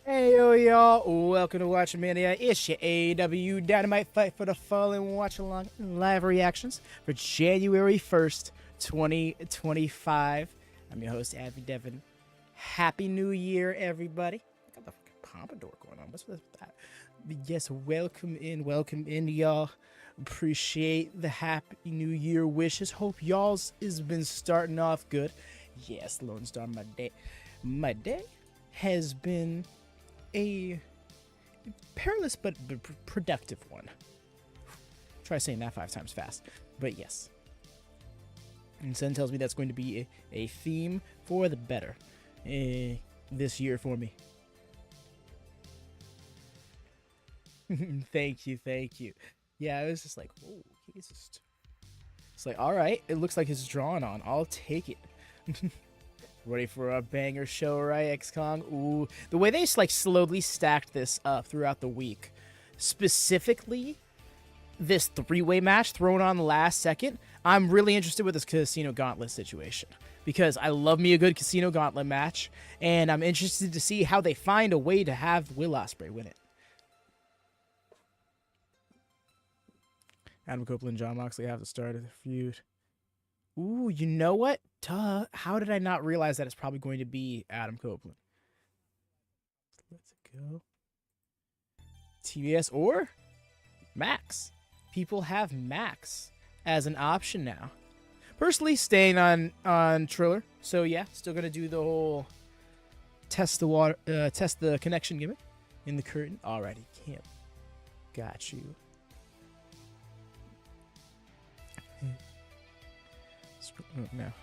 Hey yo y'all, welcome to WatchMania. It's your AEW Dynamite Fight for the Fallen Watchalong live reactions for January 1st, 2025. I'm your host, Abby Devin. Happy New Year, everybody. I got the fucking pompadour going on. What's with that? Yes, welcome in, y'all. Appreciate the Happy New Year wishes. Hope y'all's has been starting off good. Yes, Lone Star, my day has been a perilous but productive one. Try saying that 5 times fast. But yes. And Sen tells me that's going to be a theme for the better this year for me. Thank you. Yeah, I was just like, oh, he's just... It's like, all right, it looks like it's drawn on. I'll take it. Ready for a banger show, right, X-Kong? Ooh, the way they like slowly stacked this up throughout the week, specifically this 3-way match thrown on the last second, I'm really interested with this Casino Gauntlet situation because I love me a good Casino Gauntlet match, and I'm interested to see how they find a way to have Will Ospreay win it. Adam Copeland and John Moxley have to start the feud. Ooh, you know what? Duh. How did I not realize that it's probably going to be Adam Copeland? Let's go. TBS or Max. People have Max as an option now. Personally, staying on Triller. So yeah, still gonna do the whole test the connection gimmick in the curtain. Alrighty, Camp. Got you. No.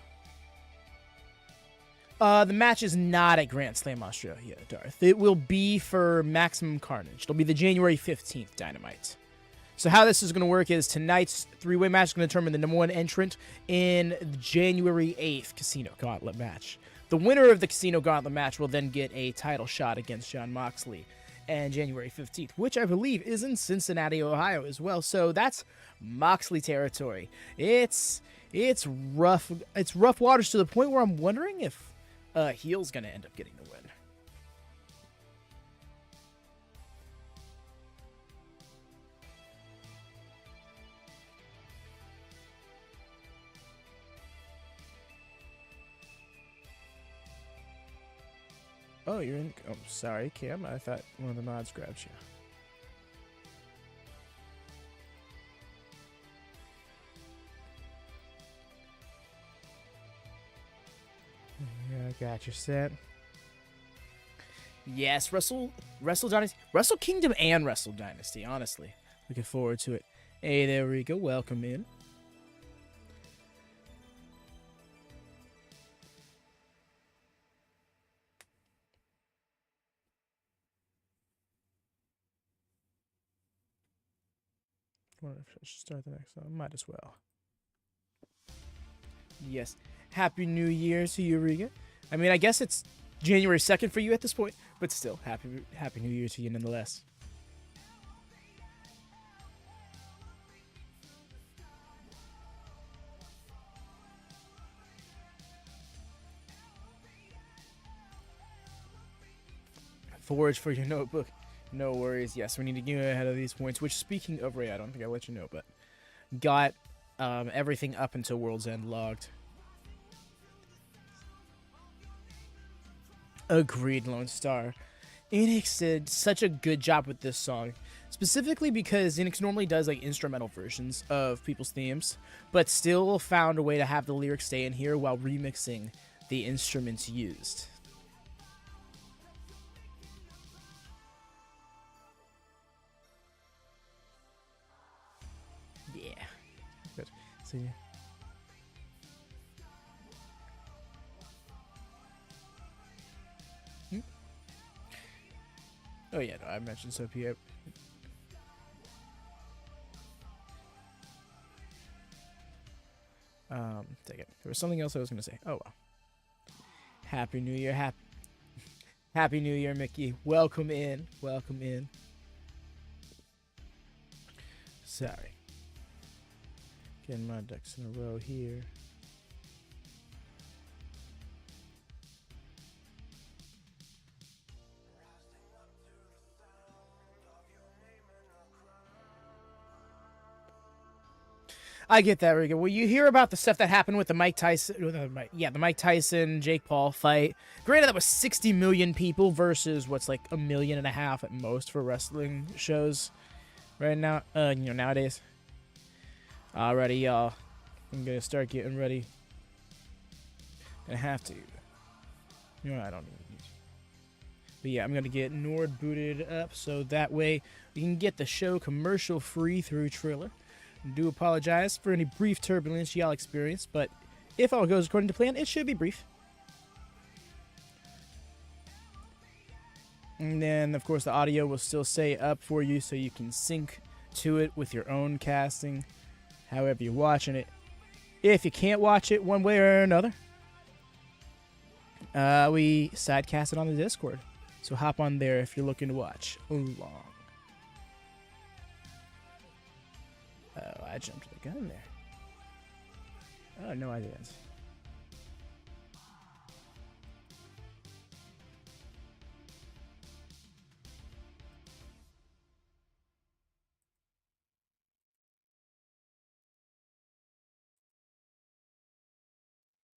The match is not at Grand Slam Australia, Darth. It will be for Maximum Carnage. It'll be the January 15th Dynamite. So how this is going to work is tonight's 3-way match is going to determine the number 1 entrant in the January 8th Casino Gauntlet match. The winner of the Casino Gauntlet match will then get a title shot against Jon Moxley and January 15th, which I believe is in Cincinnati, Ohio as well. So that's Moxley territory. It's rough. It's rough waters to the point where I'm wondering if heel's gonna end up getting the win. Oh, you're in. Oh, sorry, Cam. I thought one of the mods grabbed you. Yeah, I got you set. Yes, Wrestle Dynasty, Wrestle Kingdom, and Wrestle Dynasty. Honestly, looking forward to it. Hey, there we go. Welcome in. I wonder if I should start the next one. Might as well. Yes. Happy New Year to you, Riga. I mean, I guess it's January 2nd for you at this point, but still, Happy New Year to you nonetheless. Forge for your notebook. No worries. Yes, we need to get ahead of these points, which, speaking of Ray, I don't think I let you know, but got everything up until World's End logged. Agreed, Lone Star. Enix did such a good job with this song, specifically because Enix normally does like instrumental versions of people's themes, but still found a way to have the lyrics stay in here while remixing the instruments used. Yeah. Good. See ya. Oh yeah, no, I mentioned Sophia. Take it. There was something else I was gonna say. Oh well. Happy New Year, Happy New Year, Mickey. Welcome in. Welcome in. Sorry. Getting my ducks in a row here. I get that, Rico. Well, you hear about the stuff that happened with the Mike Tyson, the Mike Tyson Jake Paul fight. Granted, that was 60 million people versus what's like 1.5 million at most for wrestling shows right now. Nowadays. Alrighty, y'all. I'm gonna start getting ready. Gonna have to. I don't need to. But yeah, I'm gonna get Nord booted up so that way we can get the show commercial free through Triller. I do apologize for any brief turbulence y'all experienced, but if all goes according to plan, it should be brief. And then, of course, the audio will still stay up for you so you can sync to it with your own casting, however you're watching it. If you can't watch it one way or another, we sidecast it on the Discord. So hop on there if you're looking to watch along. Oh, I jumped the gun there. Oh, no, I didn't.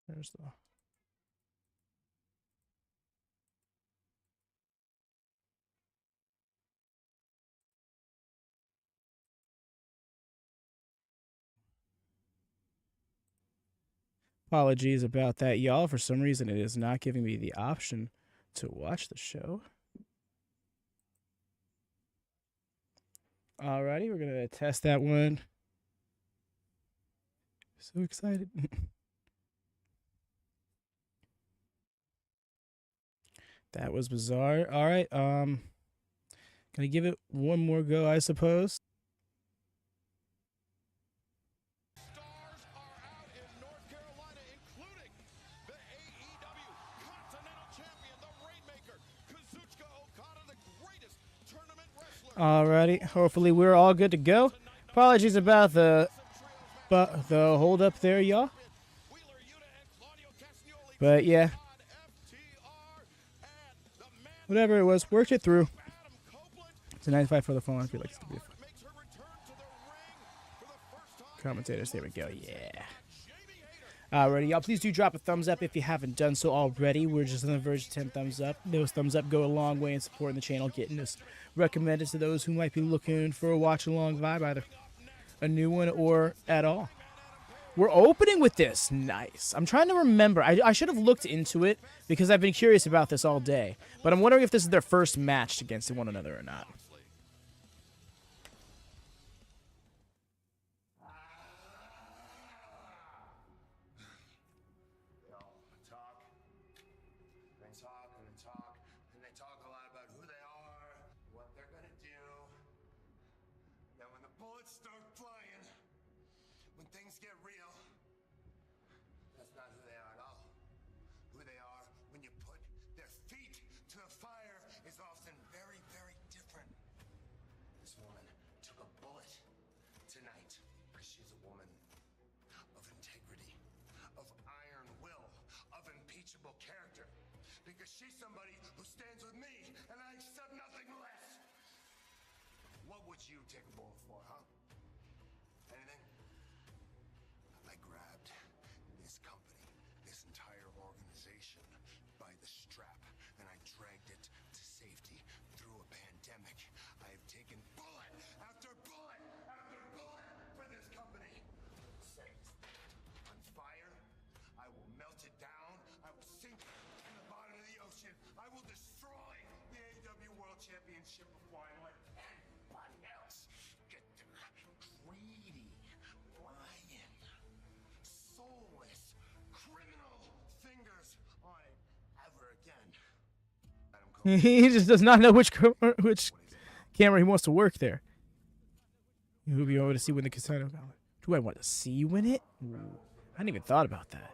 There's the... Apologies about that, y'all. For some reason, it is not giving me the option to watch the show. Alrighty, we're going to test that one. So excited. That was bizarre. Alright, gonna give it one more go, I suppose. Stars are out in North Carolina, including the AEW Continental Champion, the Rainmaker, Kazuchika Okada, the greatest tournament wrestler. Alrighty, hopefully we're all good to go. Apologies about the hold up there, y'all. But yeah, whatever it was, worked it through. It's a 95 for the phone. I feel like it's gonna be commentators. There we go. Yeah. Alrighty, y'all. Please do drop a thumbs up if you haven't done so already. We're just on the verge of 10 thumbs up. Those thumbs up go a long way in supporting the channel, getting us recommended to those who might be looking for a watch along vibe, either a new one or at all. We're opening with this. Nice. I'm trying to remember. I should have looked into it because I've been curious about this all day. But I'm wondering if this is their first match against one another or not. And they talk a lot about who they are, what they're gonna do. Then when the bullets start flying, when things get real, that's not who they are at all. Who they are when you put their feet to the fire is often very, very different. This woman took a bullet tonight because she's a woman of integrity, of iron will, of impeachable character. Because she's somebody who stands with me, and I accept nothing less. What would you take a bullet for, huh? Anything? I grabbed this company, this entire organization, by the strap, and I dragged it to safety through a pandemic. I have taken bullet after bullet after bullet for this company. Safe. On fire, I will melt it down. I will sink it in the bottom of the ocean. I will destroy the AEW World Championship before I let anybody else get their greedy, lying, soulless, criminal fingers on it ever again. He just does not know which camera he wants to work there. You'll be able to see when the casino. Do I want to see you win it? Ooh, I hadn't even thought about that.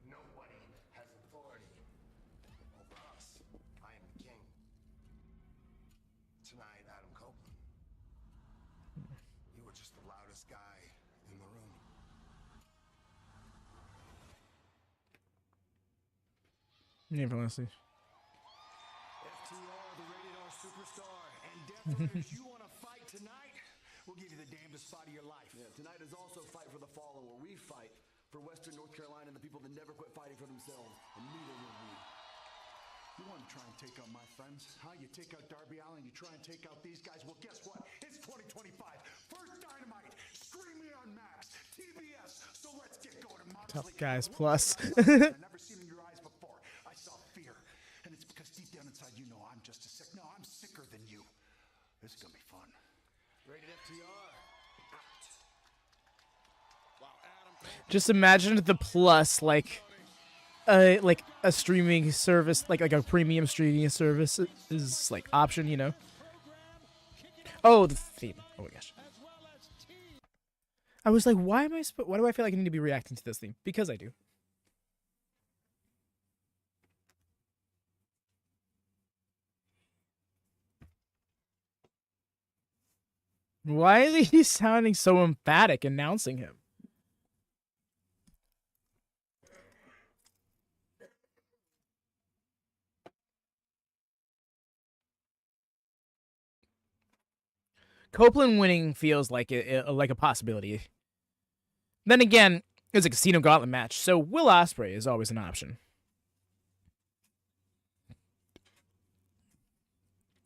Nobody has authority over us. I am the king. Tonight, Adam Copeland. You were just the loudest guy in the room. Name for Leslie. FTR, the Rated R Superstar, and definitely if you want to fight tonight, we'll give you the damnedest fight of your life. Yeah, tonight is also Fight for the Fallen. for Western North Carolina and the people that never quit fighting for themselves, and neither will we. You want to try and take out my friends? Huh? You take out Darby Allin, you try and take out these guys? Well, guess what? It's 2025. First Dynamite. Scream me on Max. TBS. So let's get going. Tough Guys Plus. I've never seen in your eyes before. I saw fear. And it's because deep down inside you know I'm just as sick. No, I'm sicker than you. This is going to be fun. Rated FTR. Just imagine the Plus, like a streaming service, like a premium streaming service is like option, you know. Oh, the theme. Oh my gosh. I was like, why do I feel like I need to be reacting to this theme? Because I do. Why is he sounding so emphatic announcing him? Copeland winning feels like a possibility. Then again, it's a Casino Gauntlet match, so Will Ospreay is always an option.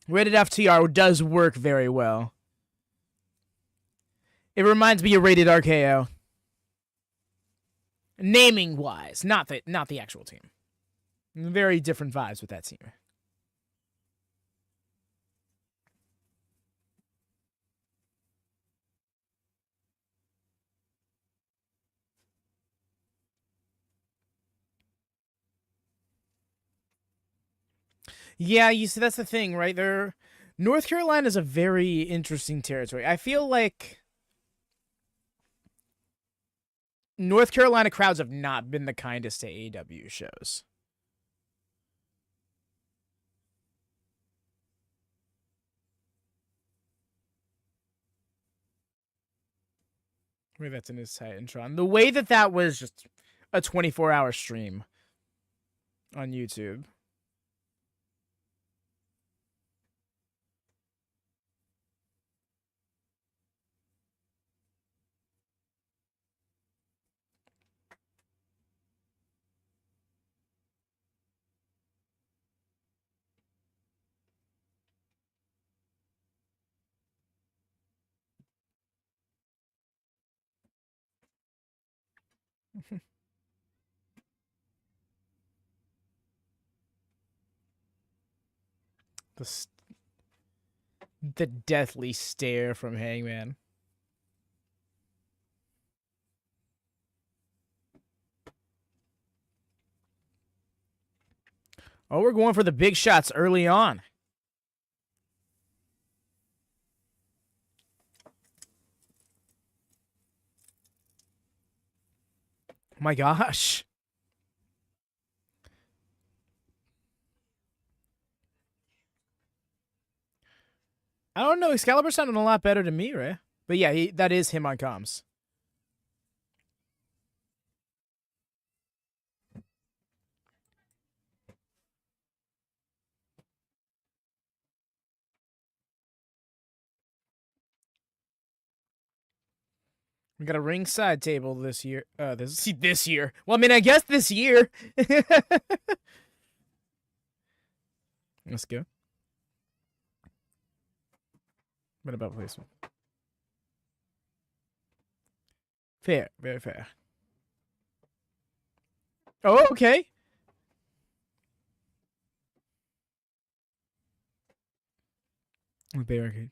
Rated FTR does work very well. It reminds me of Rated RKO. Naming wise, not the actual team. Very different vibes with that team. Yeah, you see, that's the thing, right? North Carolina is a very interesting territory. I feel like North Carolina crowds have not been the kindest to AEW shows. Maybe that's in his Titantron. The way that was just a 24-hour stream on YouTube. The deathly stare from Hangman. Oh, we're going for the big shots early on. My gosh. I don't know. Excalibur sounded a lot better to me, right? But yeah, that is him on comms. We got a ringside table this year. This year. Well, I mean, I guess this year. Let's go. What about placement? Fair. Very fair. Oh, okay. Barricade.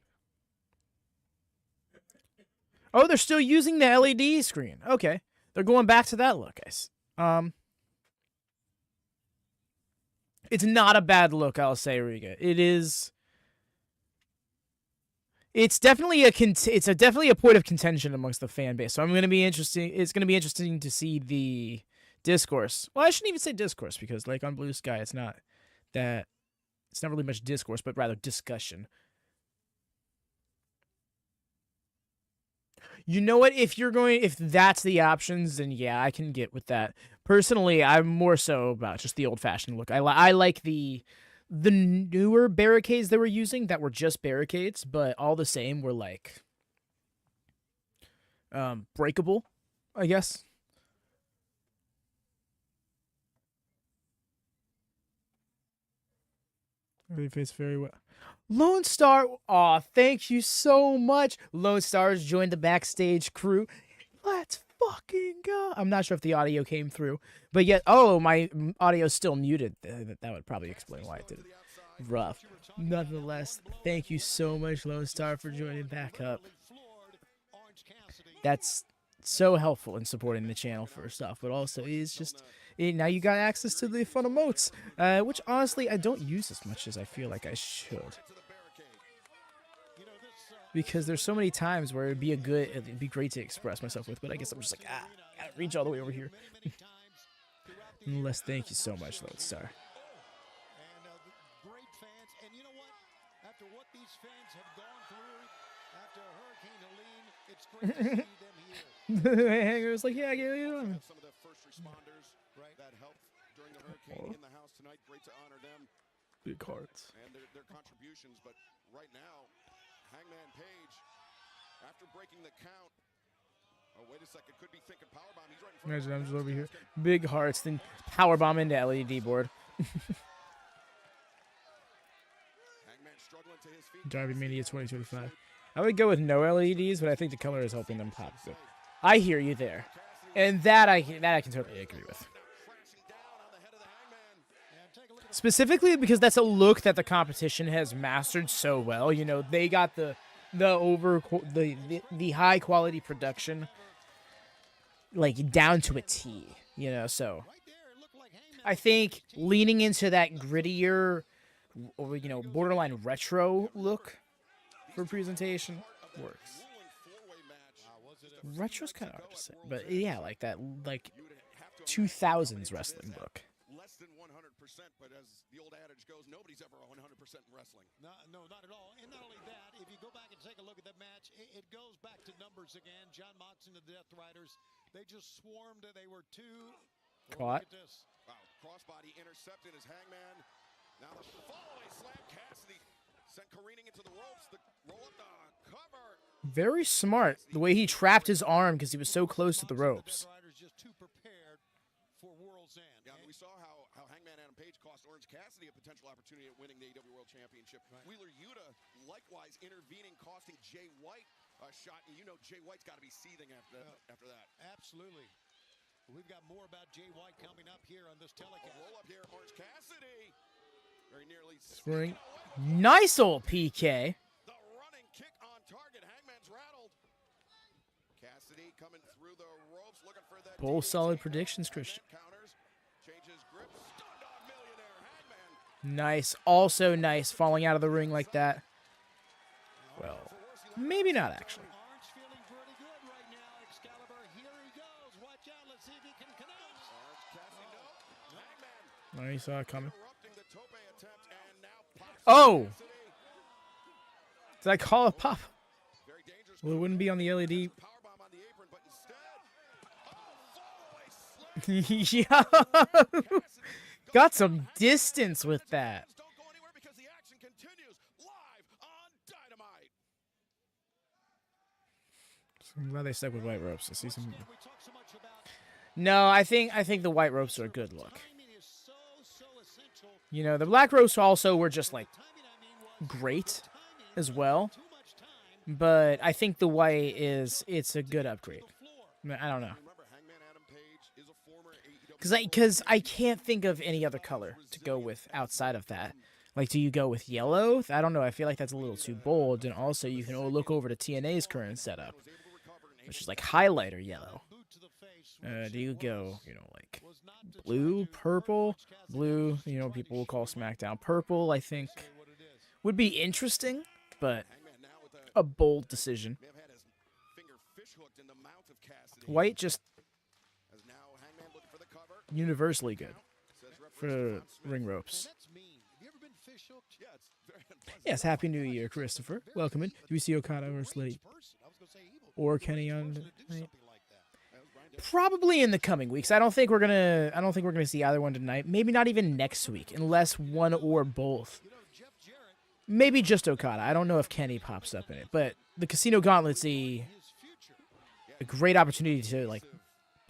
Oh, they're still using the LED screen. Okay. They're going back to that look, guys. It's not a bad look, I'll say, Riga. It is. It's definitely definitely a point of contention amongst the fan base. So I'm going to be interesting. It's going to be interesting to see the discourse. Well, I shouldn't even say discourse because, like on Blue Sky, it's not really much discourse, but rather discussion. You know what? If that's the options, then yeah, I can get with that. Personally, I'm more so about just the old-fashioned look. I like the newer barricades they were using that were just barricades, but all the same were like breakable, I guess. Really fits very well. Lone Star, aw, thank you so much. Lone Star's joined the backstage crew. Let's fucking go. I'm not sure if the audio came through, but yet, oh, my audio's still muted. That would probably explain why it did it. Rough. Nonetheless, thank you so much, Lone Star, for joining back up. That's so helpful in supporting the channel, first off, but also is just now you got access to the fun emotes, which honestly I don't use as much as I feel like I should, because there's so many times where it'd be great to express myself with, but I guess I'm just like, I gotta reach all the way over here. Nonetheless, thank you so much, Lone Star. Great fans, and you know what? After what these fans have gone through, after Hurricane Helene, it's great to see them here. Hanger was like, yeah, Some of the first responders that helped during the hurricane in the house tonight. Great to honor them. Big hearts. And their contributions. But right now, Hangman Page, after breaking the count, oh, wait a second, could be thinking powerbomb. He's right in front Imagine of I'm just over here. Big hearts, then powerbomb into LED board. Hangman struggling to his feet. WatchaMania 2025. I would go with no LEDs, but I think the color is helping them pop. So I hear you there, and that I can totally agree with. Specifically because that's a look that the competition has mastered so well. You know, they got the high quality production like down to a T. You know, so I think leaning into that grittier, or borderline retro look for presentation works. Retro's kind of hard to say, but yeah, like that, like 2000s wrestling look. Less than 100%, but as the old adage goes, nobody's ever 100% in wrestling. No, not at all. And not only that, if you go back and take a look at that match, it goes back to numbers again. John Moxley and the Death Riders, they just swarmed. They were two. Caught. Look at this. Wow, crossbody intercepted as Hangman. Now the fallaway slam. Cassidy sent careening into the ropes. The roll up the cover. Very smart the way he trapped his arm because he was so close to the ropes. Just too prepared for World's End. Yeah, we saw how Hangman Adam Page cost Orange Cassidy a potential opportunity at winning the AEW World Championship. Right. Wheeler Yuta likewise intervening, costing Jay White a shot, and Jay White's got to be seething after that. Absolutely. We've got more about Jay White coming up here on this telecast. Roll up here, Orange Cassidy. Very nearly. Spring. Nice old PK. The running kick on target. Hangman's rattled. Cassidy coming through the ropes, looking for that. Both solid predictions, Christian. Changes grip. Stunned on millionaire Hangman. Nice. Also nice falling out of the ring like that. Well, maybe not actually. Orange feeling pretty good right now. Excalibur, here he goes. Watch out. Let's see if he can connect. Orange Cassidy, no. Hangman. No, you saw it coming. Interrupting the tope attempt and now pops Oh! Cassidy. Did I call a pop? Very dangerous. Well, it wouldn't be on the LED. Powerbomb on the apron, but instead, Yeah. Got some distance with that. don't go anywhere because the action continues live on Dynamite. I'm glad they stuck with white ropes. I see some. We talk so much about No, I think the white ropes are a good look. timing is so essential. You know, the black ropes also were just like Timing, I mean, was great as well, too much time but I think the white it's a good upgrade. floor. I don't know. Remember, Hangman Adam Page is a former AEW Because I can't think of any other color to go with outside of that. Like, do you go with yellow? I don't know. I feel like that's a little too bold. And also, you can look over to TNA's current setup, which is like highlighter yellow. boot to the face. Do you go, like blue, purple? Blue, people will call SmackDown purple, I think, would be interesting, but Hangman now with a a bold decision. may have had his finger fish hooked in the mouth of Cassidy. White, just As now Hangman looking for the cover. universally good Says referee for John Smith. ring ropes. That's mean. Have you ever been fish hooked? Yeah, it's very unpleasant. Yes, Happy New Year, Christopher. Welcome in. Do we see Okada or Slade Person. I was gonna say evil. or Kenny on To do tonight? something like that. That was Brian Dillon. Probably in the coming weeks. I don't think we're gonna see either one tonight. Maybe not even next week, unless one or both. Jeff Jarrett, Maybe just Okada. I don't know if Kenny pops up in it, but the Casino Gauntlet's his future. a great opportunity to like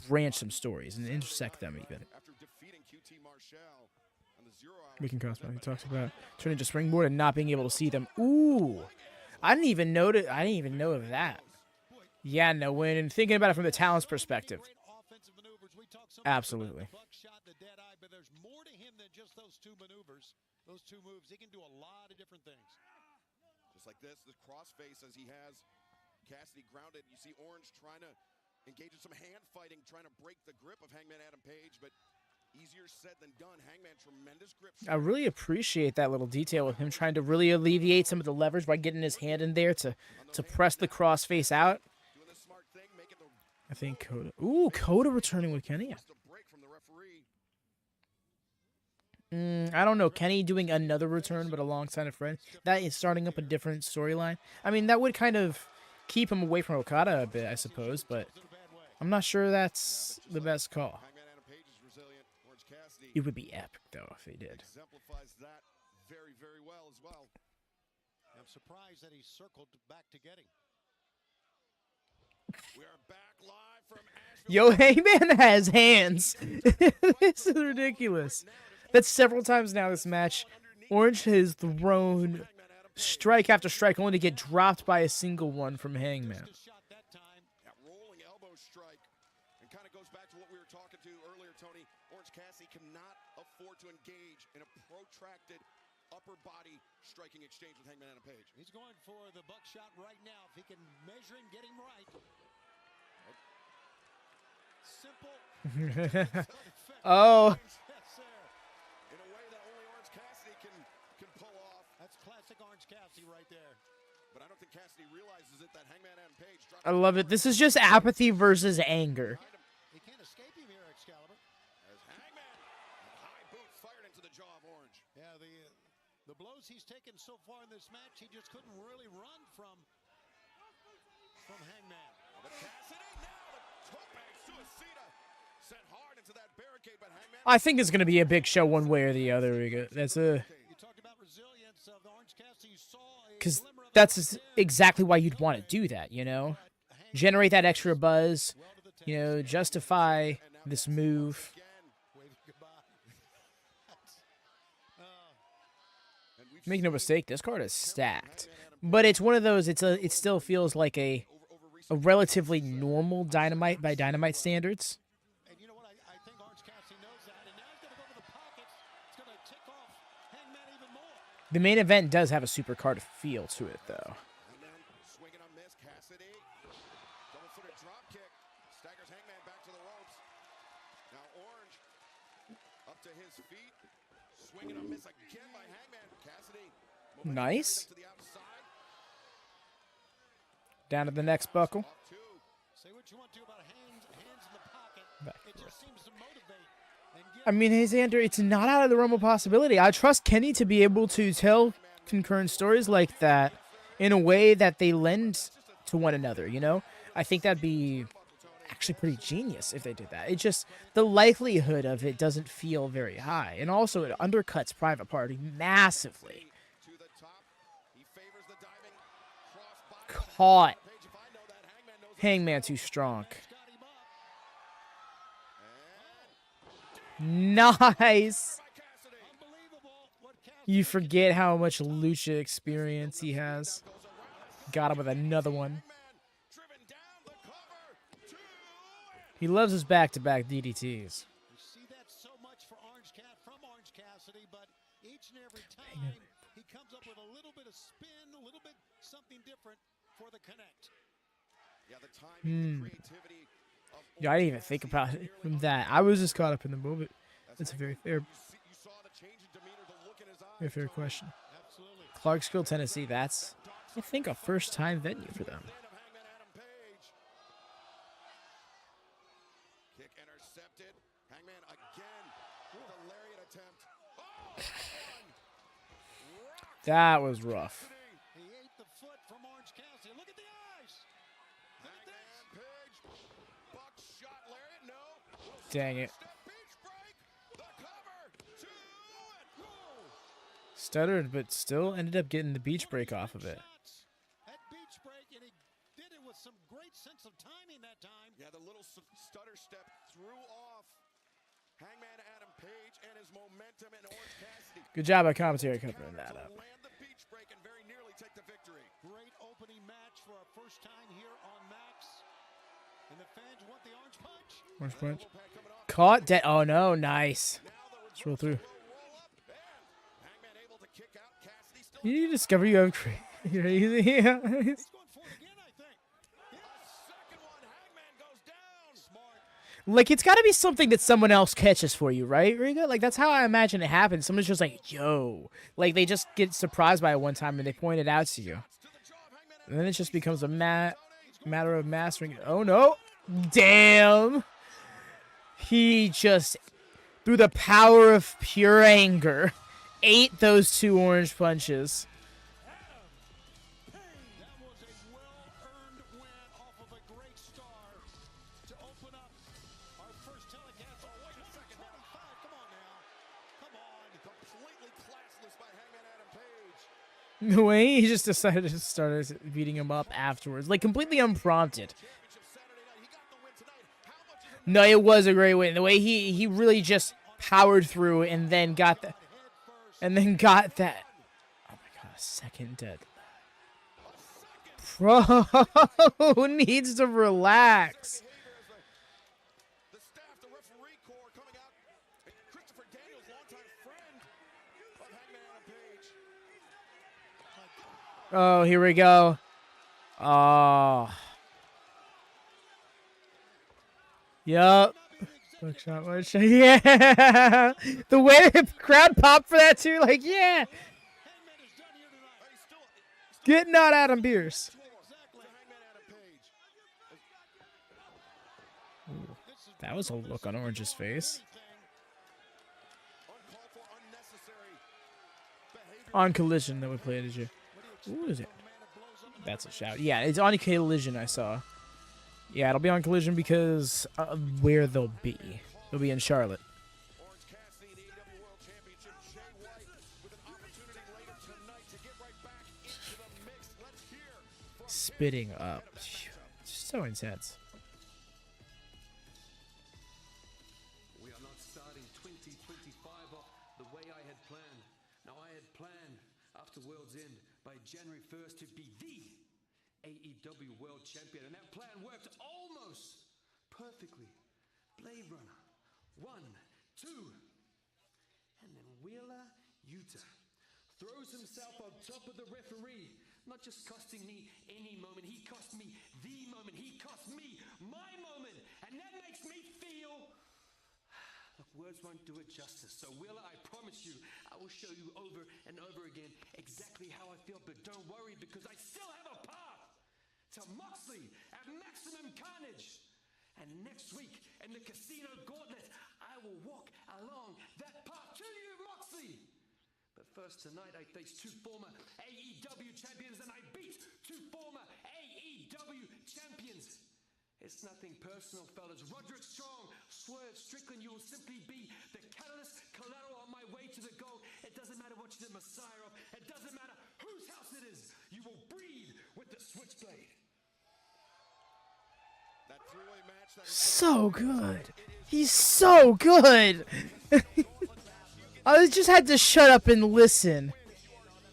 branch some stories and intersect them even. After defeating QT Marshall on the 0 Hour Making cosplay. He talks about turning to springboard and not being able to see them. Ooh, I didn't even know that. I didn't even know of that. Yeah, no. When thinking about it from the talent's perspective, absolutely. But there's more to him than just those two maneuvers. Those two moves, he can do a lot of different things. Just like this, the crossface as he has Cassidy grounded. You see Orange trying to engage in some hand fighting, trying to break the grip of Hangman Adam Page, but easier said than done. Hangman, tremendous grip. I really appreciate that little detail with him trying to really alleviate some of the leverage by getting his hand in there to press the crossface out. Doing the smart thing, making the I think Coda. Ooh, Coda returning with Kenny. a break from the referee. I don't know. Kenny doing another return, but alongside a friend. That is starting up a different storyline. I mean, that would kind of keep him away from Okada a bit, I suppose, but I'm not sure that's the best call. Hangman Adam Page is resilient. Orange Cassidy It would be epic, though, if they did. exemplifies that very, very well as well. I'm surprised that he circled back to get him. We are back live from Asheville. Yo, Hangman has hands. This is ridiculous. That's several times now this match. Orange has thrown strike after strike only to get dropped by a single one from Hangman. Shot that time. That rolling elbow strike. And kind of goes back to what we were talking to earlier, Tony. Orange Cassidy cannot afford to engage in a protracted upper body striking exchange with Hangman Adam Page. He's going for the buckshot right now. If he can measure and get him right. Simple. Oh, Yes, sir. In a way that only Orange Cassidy can pull off. That's classic Orange Cassidy right there. But I don't think Cassidy realizes it that Hangman Adam Page dropped I love it. This is just apathy versus anger. He can't escape him here, Excalibur. as Hangman, a high boot fired into the jaw of Orange. Yeah, the blows he's taken so far in this match, he just couldn't really run from Hangman. But Cassidy now the tope suicida sent hard into that barricade, but Hangman. I think it's going to be a big show one way or the other. That's a You talked about resilience of the Orange Cassidy. You saw a because glimmer of that's exactly why you'd want to do that. You know, generate that extra buzz. You know, justify this move. waving goodbye. Make no mistake, this card is stacked. But it's one of those. It still feels like a relatively normal Dynamite by Dynamite standards. And you know what? I think Orange Cassidy knows that. And now he's going to go for the pockets. It's going to tick off Hangman even more. The main event does have a super card feel to it, though. Hangman swinging on miss. Cassidy. Double-footed drop kick. Staggers Hangman back to the ropes. Now Orange up to his feet. Swinging on miss again by Hangman. Cassidy. Nice. To the outside. Down to the next buckle. Off two. Say what you want to about hands in the pocket. Back It just seems to motivate. And give I mean, hey, Xander, it's not out of the realm of possibility. I trust Kenny to be able to tell concurrent stories like that in a way that they lend to one another, you know? I think that'd be actually pretty genius if they did that. It's just the likelihood of it doesn't feel very high. And also, it undercuts Private Party massively. To the top. He favors the diving crossbody. Caught. Page, if I know that, Hangman knows that. Hangman too strong. got him up. Nice. By Cassidy. Unbelievable what Cassidy You forget how much lucha experience he has. Got him with another one. Hangman driven down the cover. Two. He loves his back-to-back DDTs. You see that so much from Orange Cassidy, but each and every time he comes up with a little bit of spin, a little bit something different for the connect. Yeah, the timing, the creativity of Yeah, I didn't even think about it from that. I was just caught up in the moment. That's a very fair, you saw the change in demeanor, the look in his eyes. very fair question. Absolutely. Clarksville, Tennessee. That's, I think, a first-time venue for them. Of Hangman Adam Page. Kick intercepted. Hangman again with a lariat attempt. Oh, That was rough. He ate the foot from Orange Cassidy. Look at the eyes. Look at Hangman this. Page. Buckshot lariat. No. Dang it. Step beach break. The cover. Two and roll. Stuttered, but still ended up getting the beach break off of it. Shots at beach break, and he did it with some great sense of timing that time. Yeah, the little stutter step threw off Hangman Adam Page and his momentum, and Orange Cassidy Good job by commentary covering that up. land the beach break and very nearly take the victory. Great opening match for our first time here on Max. And the fans want the orange punch. Orange punch. Caught dead. Oh no, nice. Let's roll through. Hangman able to kick out. Cassidy still You discover you have crazy. He's going for it again, I think. second one. Hangman goes down. Smart. Like, it's got to be something that someone else catches for you, right, Riga? Like, that's how I imagine it happens. Someone's just like, yo. Like, they just get surprised by it one time and they point it out to you. And then it just becomes a matter of mastering it. Oh, no. Damn. He just, through the power of pure anger, ate those 2 orange punches. That was a well-earned win off of a great star to open up our first telecast. Oh, wait a second. 25. Come on now. Come on. Completely classless by Hangman Adam Page. The way he just decided to start beating him up afterwards. Like, completely unprompted. Championship Saturday night. He got the win tonight. How much is No, it was a great win. The way he really just powered through and then got that. And then got that. Oh my god, second dead. Bro needs to relax. the staff, the referee corps coming out? And Christopher Daniels, longtime friend of Hangman Adam Page. Oh, here we go. Oh. Yup. Buckshot, buckshot. Yeah. The way the crowd popped for that too, like, yeah. Get not Adam Pierce. Ooh, that was a look on Orange's face. Uncalled for, unnecessary behavior. On Collision that we played as you. Ooh, is it? That's a shout. Yeah, it's on Collision I saw. Yeah, it'll be on Collision because of where they'll be. They'll be in Charlotte. Orange Cassidy, the AEW World Championship, Jay White with an opportunity later tonight to get right back into the mix. Let's hear from Spitting up. So intense. We are not starting 2025 off the way I had planned. Now, I had planned after World's End by January 1st to be the AEW World Champion, and that plan worked almost perfectly. Blade Runner, 1, 2, and then Wheeler Yuta throws himself on top of the referee, not just costing me any moment, he cost me the moment, he cost me my moment, and that makes me feel... Look, words won't do it justice. So, Wheeler, I promise you, I will show you over and over again exactly how I feel. But don't worry, because I still have a path to Moxley at Maximum Carnage. And next week, in the Casino Gauntlet, I will walk along that path to you, Moxley. But first, tonight, I face 2 former AEW champions, and I beat 2 former AEW champions. It's nothing personal, fellas. Roderick Strong, Swerve, Strickland, you will simply be the catalyst, collateral on my way to the goal. It doesn't matter what you're the Messiah of. It doesn't matter whose house it is. You will breathe with the switchblade. that three-way match. That is So good. He's so good. I just had to shut up and listen.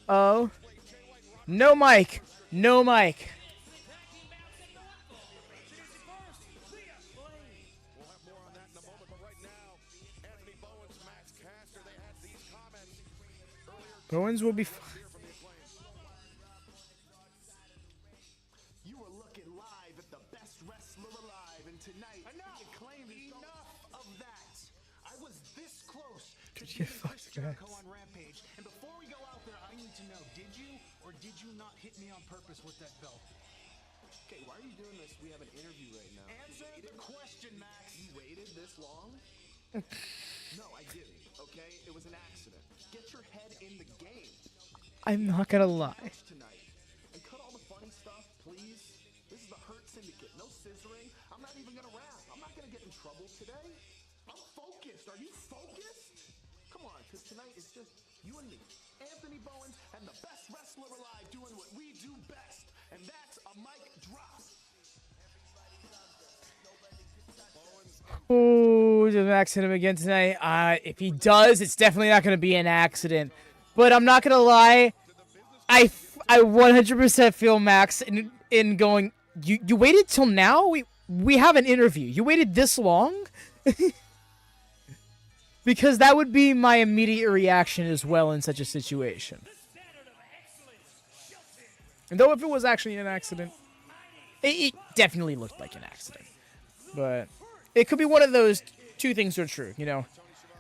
Oh. No mic. No mic. We'll have more on that in a moment, but right now, Anthony Bowens, Max Caster, they had these comments earlier. Bowens will be fine. Here from the Acclaimed. You were looking live at the best wrestler alive, and tonight, enough! The Acclaimed is enough of that. I was this close to Could you beating fuck Chris Jericho that? on Rampage, and before we go out there, I need to know, did you or did you not hit me on purpose with that belt? Okay, why are you doing this? We have an interview right now. Answer the question, Max. You waited this long? No, I didn't, okay? It was an accident. Get your head in the game I'm not gonna lie. tonight. And cut all the funny stuff, please. This is the Hurt Syndicate. No scissoring. I'm not even gonna rap. I'm not gonna get in trouble today. I'm focused. Are you focused? Come on, because tonight it's just you and me. Anthony Bowens and the best wrestler alive doing what we do best. And that's a mic drop. Oh, to accident him again tonight. If he does, it's definitely not going to be an accident. But I'm not going to lie. I 100% feel Max in going, you waited till now? We have an interview. You waited this long? Because that would be my immediate reaction as well in such a situation. And though if it was actually an accident, it definitely looked like an accident. But it could be one of those two things are true, you know.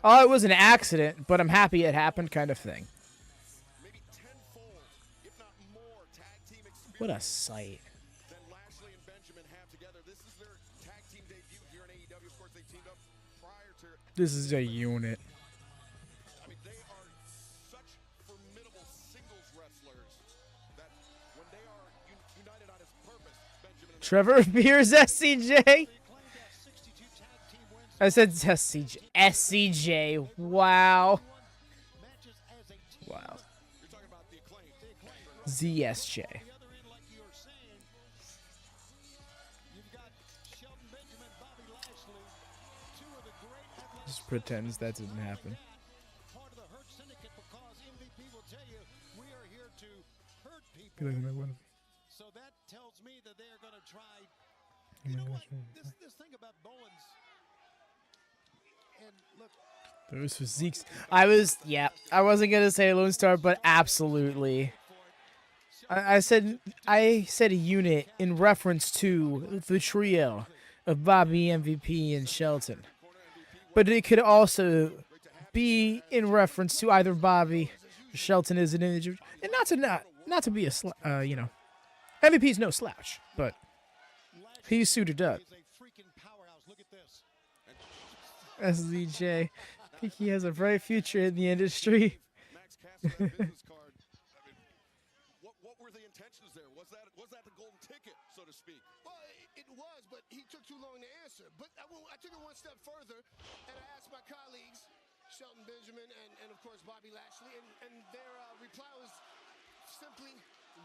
Oh, it was an accident, but I'm happy it happened kind of thing. What a sight. Then Lashley and Benjamin have together. This is their tag team debut here in AEW. Of course, they teamed up prior to. This is a unit. I mean, they are such formidable singles wrestlers that when they are united on his purpose, Benjamin. Trevor Pierce, SCJ. I said SCJ. SCJ. Wow. Wow. You're talking about the Acclaimed. ZSJ. Just pretends that didn't happen. Part of the Hurt Syndicate because MVP will tell you we are here to hurt people. So that tells me that they are going to try. You know what? This thing about Bowens. And look. Those physiques. I wasn't gonna say Lone Star, but absolutely. I said a unit in reference to the trio of Bobby, MVP, and Shelton. But it could also be in reference to either Bobby or Shelton as an individual. And not to be a you know, MVP's no slouch, but he's suited up. SZJ. I think he has a bright future in the industry. Max Cassidy business card. I mean, what were the intentions there? Was that the golden ticket, so to speak? Well, it was, but he took too long to answer. But I took it one step further, and I asked my colleagues, Shelton Benjamin and of course, Bobby Lashley, and their reply was simply,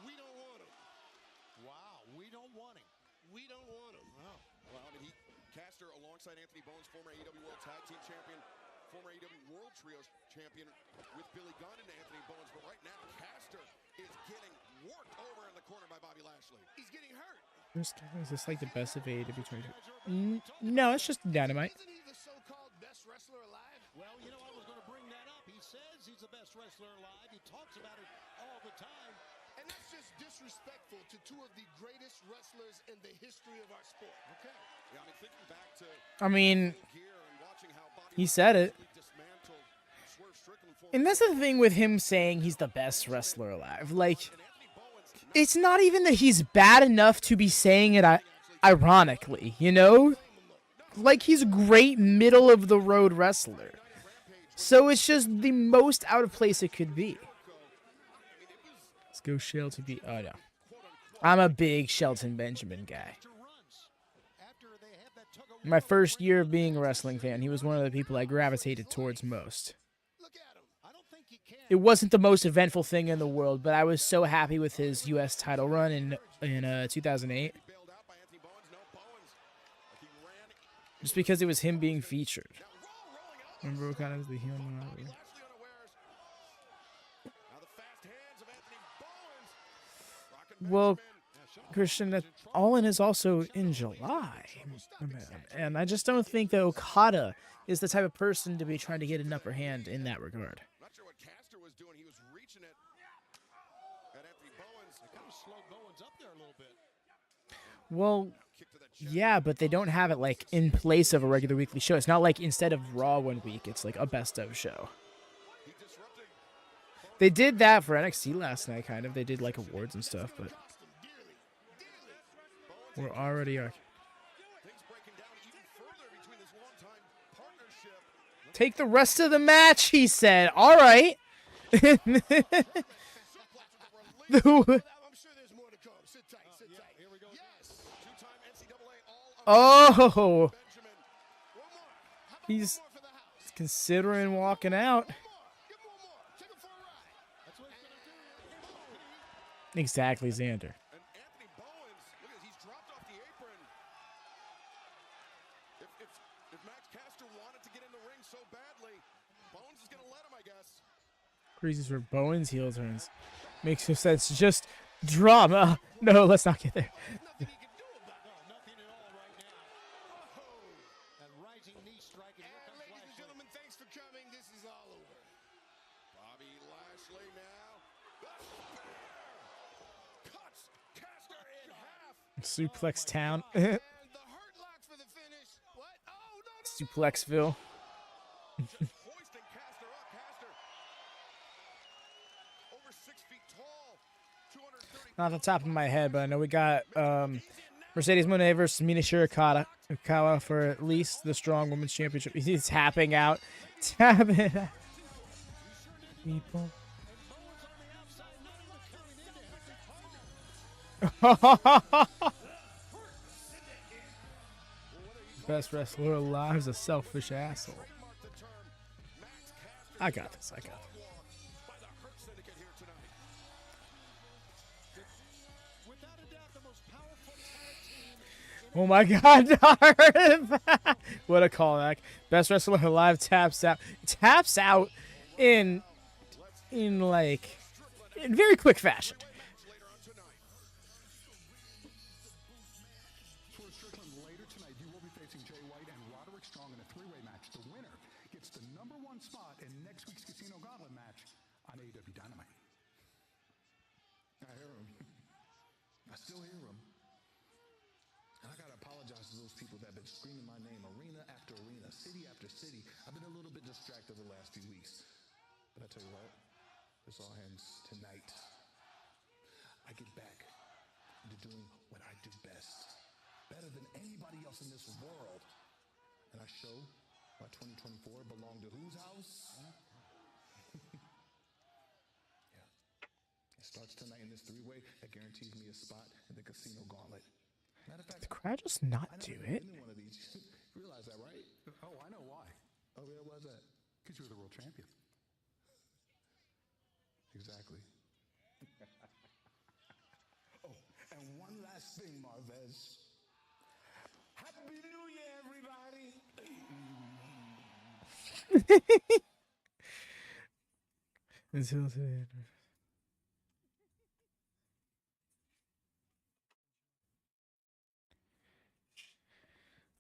we don't want him. Wow, we don't want him. We don't want him. Wow. Well, I mean, Caster alongside Anthony Bowens, former AEW World Tag Team Champion, former AEW World Trios Champion with Billy Gunn and Anthony Bowens. But right now, Caster is getting worked over in the corner by Bobby Lashley. He's getting hurt. Is this like the best of AEW 22? No, it's just Dynamite. Isn't he the so-called best wrestler alive? Well, you know, I was going to bring that up. He says he's the best wrestler alive. He talks about it all the time. And that's just disrespectful to two of the greatest wrestlers in the history of our sport. Okay. Yeah, I mean, thinking back to I mean, here and watching how Bobby he said it. dismantled Swerve Strickland for And that's the thing with him saying he's the best wrestler alive. Like, it's not even that he's bad enough to be saying it ironically, you know? Like, he's a great middle-of-the-road wrestler. So it's just the most out of place it could be. Let's go Shelton. Oh, no. I'm a big Shelton Benjamin guy. My first year of being a wrestling fan, he was one of the people I gravitated towards most. It wasn't the most eventful thing in the world, but I was so happy with his U.S. title run in 2008. Just because it was him being featured. Remember what kind of the heel? Well, Christian, that All In is also in July. And I just don't think that Okada is the type of person to be trying to get an upper hand in that regard. Not sure what Caster was doing. He was reaching it at Anthony Bowens. They kind of slowed Bowens up there a little bit. Well, yeah, but they don't have it like in place of a regular weekly show. It's not like instead of Raw one week, it's like a best of show. They did that for NXT last night, kind of. They did like awards and stuff, but we're already take the rest of the match, he said. All right. I'm sure there's more to come. Sit tight, sit tight. Here we go. Yes. Oh, he's considering walking out. Exactly, Xander. And Anthony Bowens, look at he's dropped off the apron. If If Max Caster wanted to get in the ring so badly, Bones is going to let him, I guess. Crazy for Bowen's heel turns. Makes no sense. Just drama. No, let's not get there. Nothing he can do about it. No, nothing at all right now. Oh, that rising knee strike. And here comes ladies and Lashley. gentlemen, thanks for coming. This is all over. Bobby Lashley now. The spear! Cuts Caster in half. Suplex Town. And the hurt lock for the finish. What? Oh, no. Suplexville. Just hoisting Caster up. Caster over 6 feet tall. 230 Not off the top of my head, but I know we got Mercedes Moné versus Mina Shirakawa for at least the Strong Women's Championship. He's tapping out. Tapping out. People. Best wrestler alive is a selfish asshole. I got this. I got this. by the Hurt Syndicate here tonight. Without a doubt, the most powerful tag team. Oh my God, what a callback. Best wrestler alive taps out. Taps out in like in very quick fashion. Later on tonight. For Strickland later tonight, you will be facing Jay White and Roderick Strong in a three-way match. The winner gets the #1 spot in next week's Casino Gauntlet match on AEW Dynamite. I hear him. I still hear him. And I gotta apologize to those people that have been screaming my name arena after arena, city after city. I've been a little bit distracted the last few weeks. But I tell you what, this all ends tonight. I get back into doing what I do best, better than anybody else in this world. And I show my 2024 belong to whose house? Yeah. It starts tonight in this three-way that guarantees me a spot in the Casino Gauntlet. Matter of fact, The crowd just not I do never it. been in one of these. You realize that, right? Oh, I know why. Oh, yeah, why's that? Because you're the world champion. Exactly. Oh, and one last thing, Marvez. Happy New Year, everybody! Until today.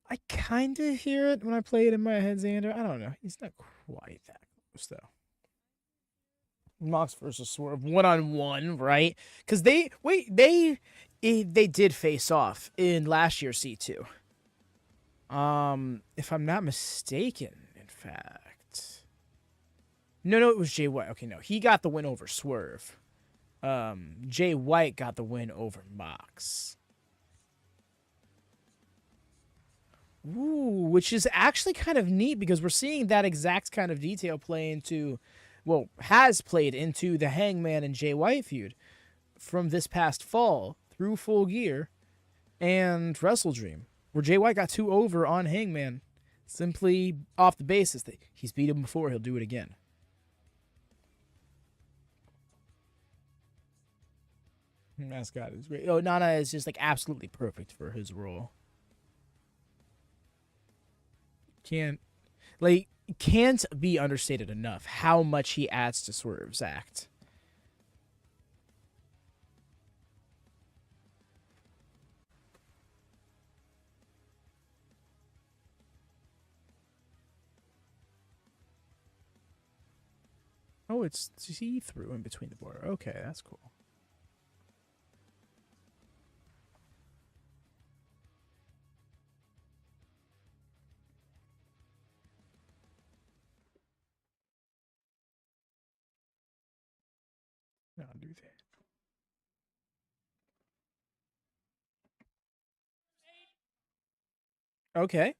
I kind of hear it when I play it in my head, Xander. I don't know. He's not quite that close, though. Mox versus Swerve, 1-on-1, right? Because they did face off in last year's C2. If I'm not mistaken, in fact. No, it was Jay White. Okay, no, he got the win over Swerve. Jay White got the win over Mox. Ooh, which is actually kind of neat because we're seeing that exact kind of detail play into, well, has played into the Hangman and Jay White feud from this past fall through Full Gear and Wrestle Dream, where Jay White got 2 over on Hangman simply off the basis that he's beat him before, he'll do it again. Mascot is great. Oh, Nana is just like absolutely perfect for his role. Can't be understated enough how much he adds to Swerve's act. Oh, it's see-through in between the border. Okay, that's cool. I'll do that. Okay.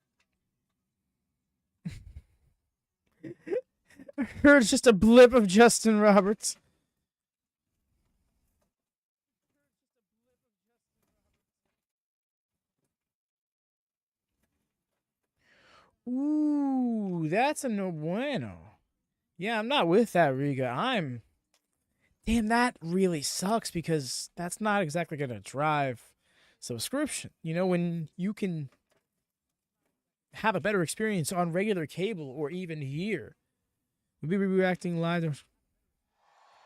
I heard it's just a blip of Justin Roberts. Ooh, that's a no bueno. Yeah, I'm not with that, Riga. Damn, that really sucks because that's not exactly going to drive subscription. You know, when you can have a better experience on regular cable or even here. We'll be reacting live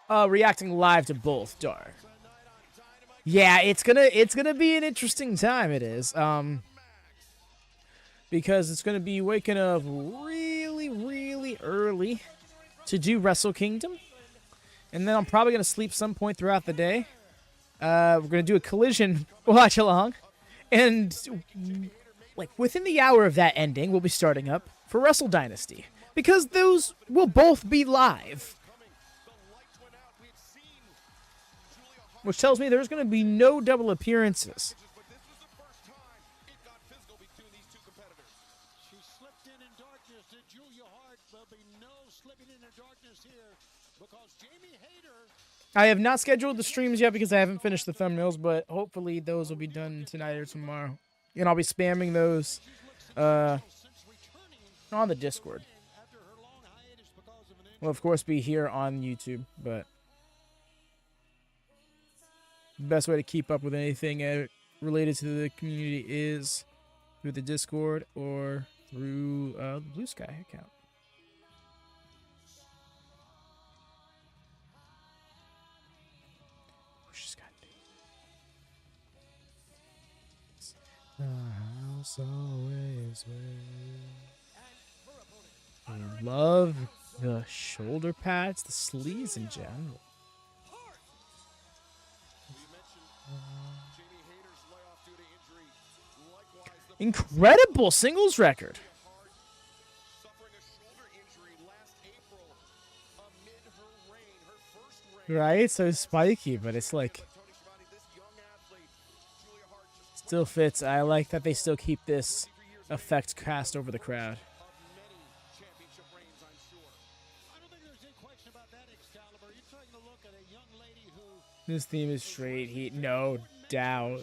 to both, Dar. Yeah, it's gonna be an interesting time. It is, because it's gonna be waking up really, really early to do Wrestle Kingdom, and then I'm probably gonna sleep some point throughout the day. We're gonna do a Collision watch along, and like within the hour of that ending, we'll be starting up for Wrestle Dynasty because those will both be live. Which tells me there's going to be no double appearances. She slipped in darkness to Julia Hart. There'll be no slipping in the darkness here because Jamie Hayter. I have not scheduled the streams yet because I haven't finished the thumbnails, but hopefully those will be done tonight or tomorrow. And I'll be spamming those on the Discord. We'll, of course, be here on YouTube, but the best way to keep up with anything related to the community is through the Discord or through the Blue Sky account. The house always waits. I love the shoulder pads, the sleeves in general. Incredible singles record. Right? So spiky, but it's like still fits. I like that they still keep this effect cast over the crowd. This theme is straight heat, no doubt.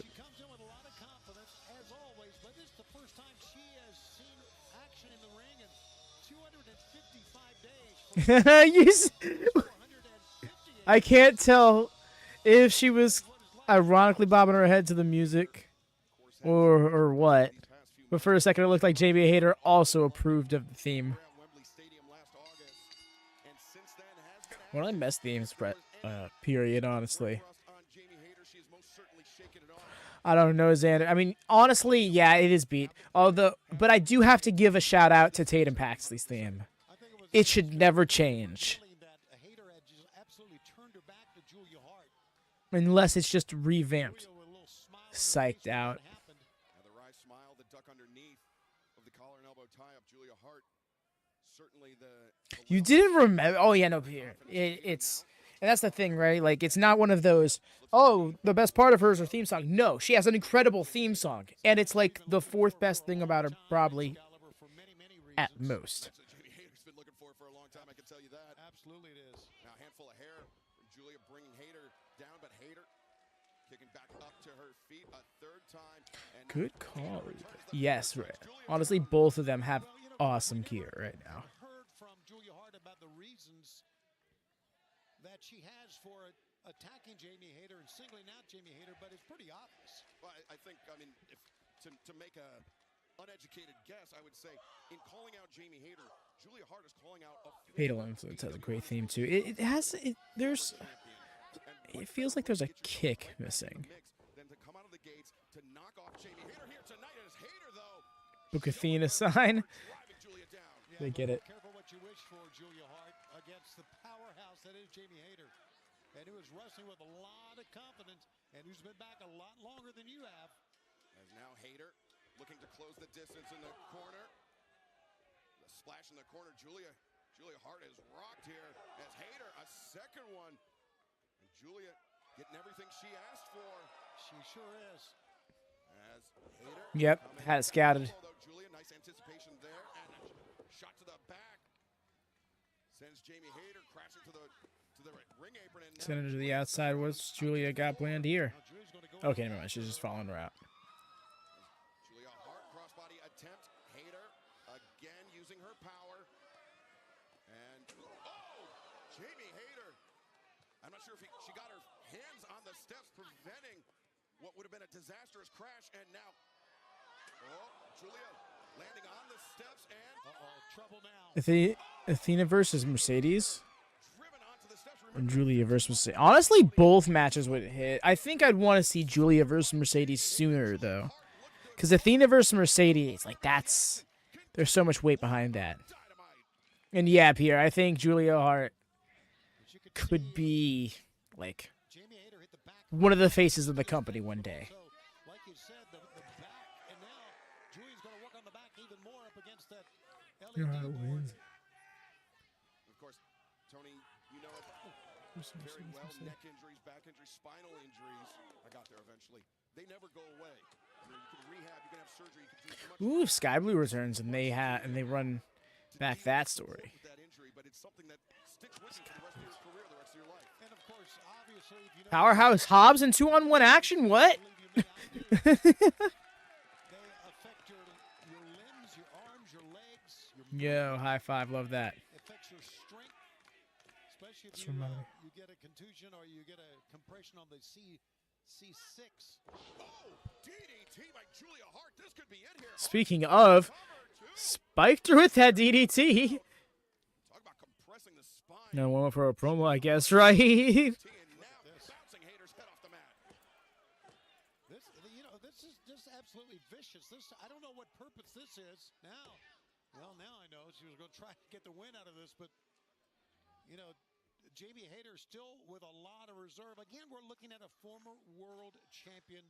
I can't tell if she was ironically bobbing her head to the music or what. But for a second, it looked like Jamie Hayter also approved of the theme. One of the best themes, period, honestly. I don't know, Xander. I mean, honestly, yeah, it is beat. But I do have to give a shout out to Tatum Paxley's theme. It should never change. Unless it's just revamped. Psyched out. You didn't remember? Oh yeah, no. Here it's, and that's the thing, right? Like, it's not one of those. Oh, the best part of her is her theme song. No, she has an incredible theme song, and it's like the fourth best thing about her, probably. At most. Absolutely it is. Now a handful of hair from Julia bringing Hayter down, but Hayter kicking back up to her feet a third time. And good call. Yes, right. Honestly, both of them have awesome gear right now. Heard from Julia Hart about the reasons that she has for attacking Jamie Hayter and singling out Jamie Hayter, but it's pretty obvious. Well, I think, I mean, if to make a uneducated guess, I would say in calling out Jamie Hayter, Julia Hart is calling out Fatal Influence has a great theme too. It feels like there's a kick missing. Book Athena sign. They get it. Careful what you wish for, Julia Hart, against the powerhouse that is Jamie Hayter, and who is wrestling with a lot of confidence and who's been back a lot longer than you have. As now Hayter looking to close the distance in the corner. The splash in the corner. Julia Hart is rocked here as Hayter, a second one. And Julia getting everything she asked for. She sure is. As Hayter. Yep, had it scouted. Julia, nice anticipation there. And a shot to the back. Sends Jamie Hayter crashing to the ring apron. And send it to the outside. What's Julia got planned here? Okay, never mind. She's just following her out. Attempt. Hayter again using her power. And Jamie Hayter. I'm not sure if she got her hands on the steps, preventing what would have been a disastrous crash. And now, Julia landing on the Athena versus Mercedes. Or Julia versus Mercedes. Honestly, both matches would hit. I think I'd want to see Julia versus Mercedes sooner, though. Because Athena versus Mercedes, like, that's... There's so much weight behind that. And yeah, Pierre, I think Julia Hart could be, like, one of the faces of the company one day. Of course, Tony, you know it very well. Neck injuries, back injuries, spinal injuries. I got there eventually. They never go away. I mean, you can rehab, you can have surgery, you can do so much. Ooh, Sky Blue returns and they run back that story. That injury, but it's something that sticks with you for the rest of your career, the rest of your life. And of course, obviously, if you know Powerhouse Hobbs and 2-on-1 action. What? they affect your limbs, your arms, your legs, your Yo, high five, love that. affects your strength, especially if you get a contusion or you get a compression on the C6. Oh, DDT by Julia Hart. This could be it here. Speaking of, Spike threw with that DDT. Talk about compressing the spine. No one for a promo, I guess, right? And now bouncing Hayter's head off the mat. This is just absolutely vicious. I don't know what purpose this is now. Well, now I know she was going to try to get the win out of this, but Jamie Hayter still with a lot of reserve. Again, we're looking at a former world champion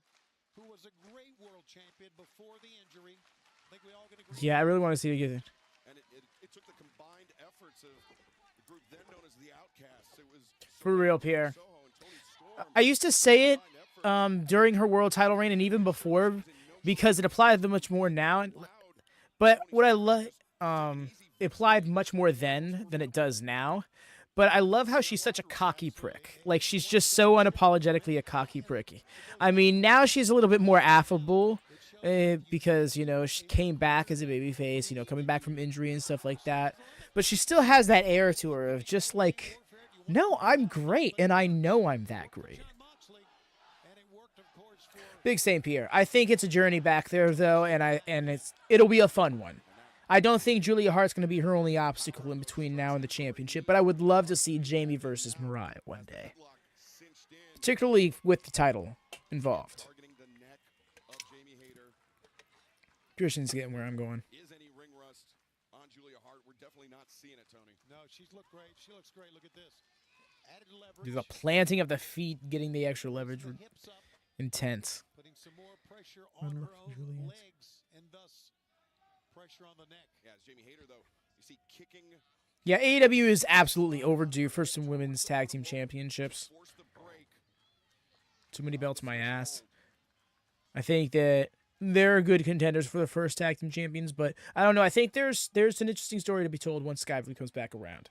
who was a great world champion before the injury. I think we all can agree. Yeah, I really want to see it again. And it took the combined efforts of the group then known as the Outcasts. It was For real, Pierre. Soho and Tony Storm. I used to say it during her world title reign and even before because it applied much more now. But what I love, it applied much more then than it does now. But I love how she's such a cocky prick. Like, she's just so unapologetically a cocky pricky. I mean, now she's a little bit more affable because, she came back as a babyface, coming back from injury and stuff like that. But she still has that air to her of just like, no, I'm great, and I know I'm that great. Big St. Pierre. I think it's a journey back there, though, and it'll be a fun one. I don't think Julia Hart's going to be her only obstacle in between now and the championship, but I would love to see Jamie versus Mariah one day, particularly with the title involved. Christian's getting where I'm going. Is any ring rust on Julia Hart? We're definitely not seeing it, Tony. No, she's looked great. She looks great. Look at this. Added leverage. The planting of the feet, getting the extra leverage, intense. Putting some more pressure on her own legs and thus pressure on the neck. Yeah, it's Jamie Hayter, though. You see kicking. Yeah, AEW is absolutely overdue for some women's tag team championships. Force the break. Too many belts in my ass. I think that they're good contenders for the first tag team champions, but I don't know. I think there's an interesting story to be told once Sky Blue comes back around.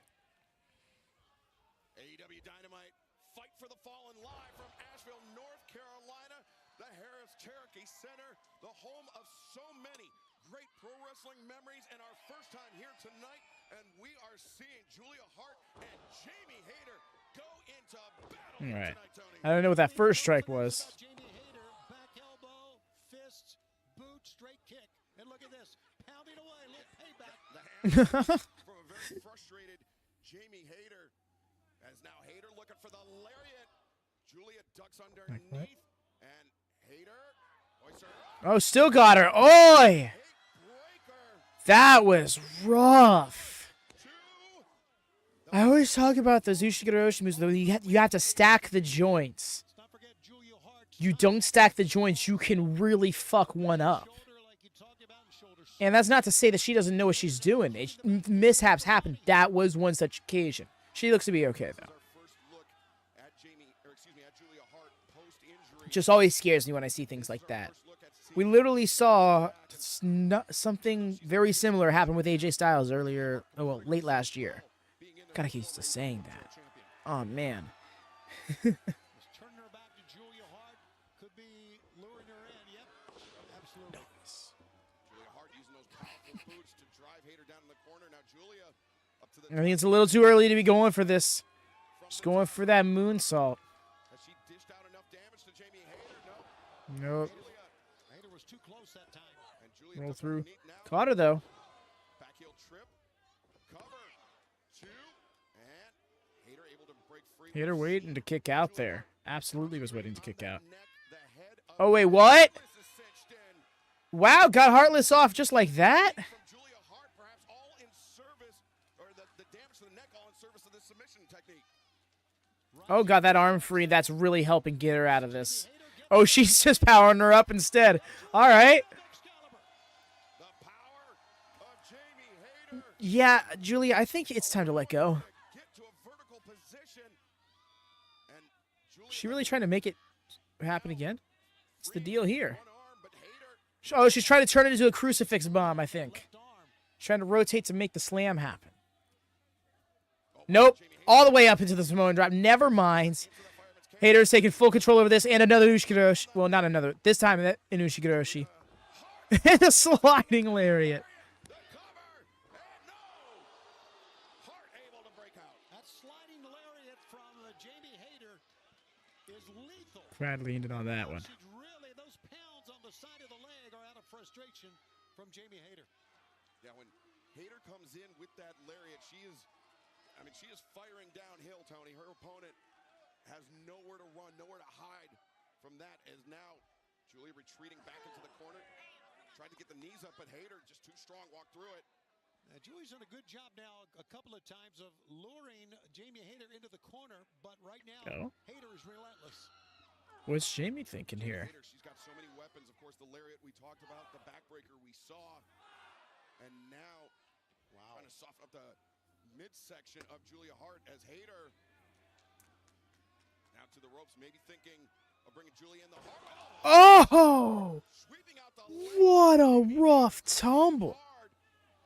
AEW Dynamite, Fight for the Fallen live from Asheville, North Carolina, the Harrah Cherokee Center, the home of so many great pro wrestling memories, and our first time here tonight, and we are seeing Julia Hart and Jamie Hayter go into battle All right. tonight, Tony. I don't know what that first strike was. Jamie Hayter, back elbow, fist, boot, straight kick. And look at this. Pounding away. Look, payback. The hands from a very frustrated Jamie Hayter. As now Hayter looking for the lariat. Julia ducks underneath. And Hayter. Oh, still got her. Oi! That was rough. I always talk about the Ushigoroshi moves, though. You have to stack the joints. You don't stack the joints, you can really fuck one up. And that's not to say that she doesn't know what she's doing. Mishaps happen. That was one such occasion. She looks to be okay, though. Just always scares me when I see things like that. We literally saw something very similar happen with AJ Styles late last year. Gotta get used to saying that. Oh, man. Turning her back to Julia Hart could be luring her in. Yep, absolutely. Julia Hart using those powerful boots to drive Hayter down in the corner. Now Julia up to the I think it's a little too early to be going for this. Just going for that moonsault. Has she dished out enough damage to Jamie Hayter? No. Nope. Hayter was too close that time. And Julia Roll took through. underneath now. Caught her, though. Back heel trip. Hayter waiting to kick out there. Absolutely was waiting to kick out. Oh, wait, what? Wow, got Heartless off just like that? Oh, got that arm free. That's really helping get her out of this. Oh, she's just powering her up instead. All right. Yeah, Julia, I think it's time to let go. She really trying to make it happen again? What's the deal here? Oh, she's trying to turn it into a crucifix bomb, I think. She's trying to rotate to make the slam happen. Nope. All the way up into the Samoan drop. Never mind. Hayter's taking full control over this. And another Ushigoroshi. Well, not another. This time, an Ushigoroshi. And a sliding lariat. Bradley ended on that one. Really, those pounds on the side of the leg are out of frustration from Jamie Hayter. Yeah, when Hayter comes in with that lariat, she is firing downhill, Tony. Her opponent has nowhere to run, nowhere to hide from that, as now Julia retreating back into the corner, tried to get the knees up, but Hayter just too strong, walked through it. Julia's done a good job now a couple of times of luring Jamie Hayter into the corner, but right now, Hayter is relentless. What's Jamie thinking here? She's got so many weapons. Of course, the lariat we talked about, the backbreaker we saw, and now trying to soften up the midsection of Julia Hart as Hayter now to the ropes, maybe thinking of bringing Julia in the heart. Oh! What a rough tumble.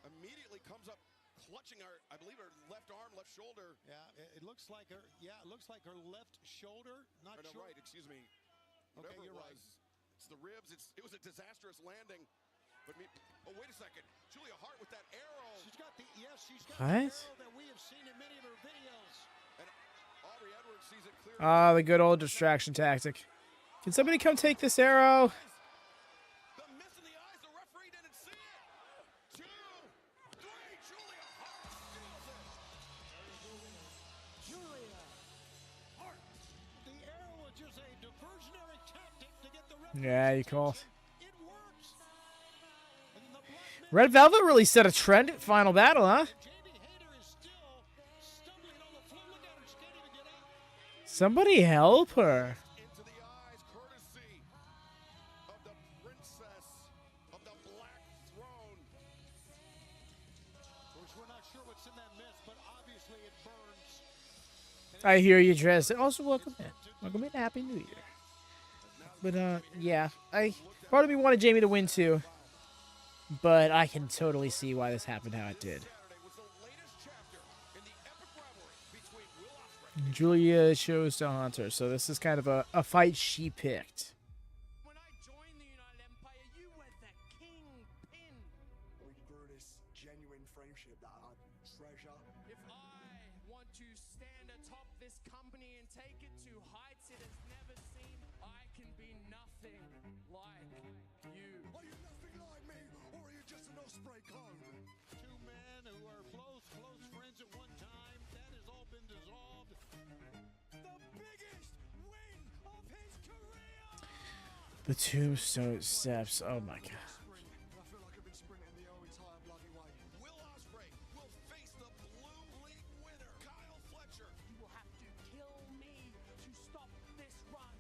Immediately comes up clutching her, I believe her left arm, left shoulder. Yeah, it looks like her. Yeah, it looks like her left shoulder. Not no, sure. Right. Excuse me. Okay, Whatever you're it was, right. it's the ribs. It was a disastrous landing. But oh, wait a second. Julia Hart with that arrow. She's got the she's got What? the arrow that we have seen in many of her videos. And Aubrey Edwards sees it clearly. Ah, the good old distraction tactic. Can somebody come take this arrow? The miss in the eyes. The referee didn't see it. 2, 3. Julia Hart steals it. Julia Hart. The arrow was just a diversionary tactic to get the referee. Yeah, you call it. It works. Red Velvet really set a trend at Final Battle, huh? Jamie Hayter is still stumbling on the floor. Look at her. She can't even get out. Somebody help her. Into the eyes, courtesy of the princess of the Black Throne. Of course, we're not sure what's in that mist, but obviously it burns. I hear you, Dress. Also, welcome in. Welcome in. Happy New Year. But, yeah. Part of me wanted Jamie to win, too. But I can totally see why this happened how it did. Julia chose to haunt her, so this is kind of a fight she picked. When I joined the United Empire, you were the kingpin. We grew this genuine friendship that I treasure. If I want to stand atop this company and take it to heights it has never seen, I can be nothing like you. Are you nothing like me, or are you just an Osprey clone? Two men who are close friends at one time. That has all been dissolved. The biggest win of his career! The Tombstone Steps. Oh my god. I feel like I've been sprinting the whole entire bloody way. Will Ospreay will face the Blue League winner, Kyle Fletcher. You will have to kill me to stop this run.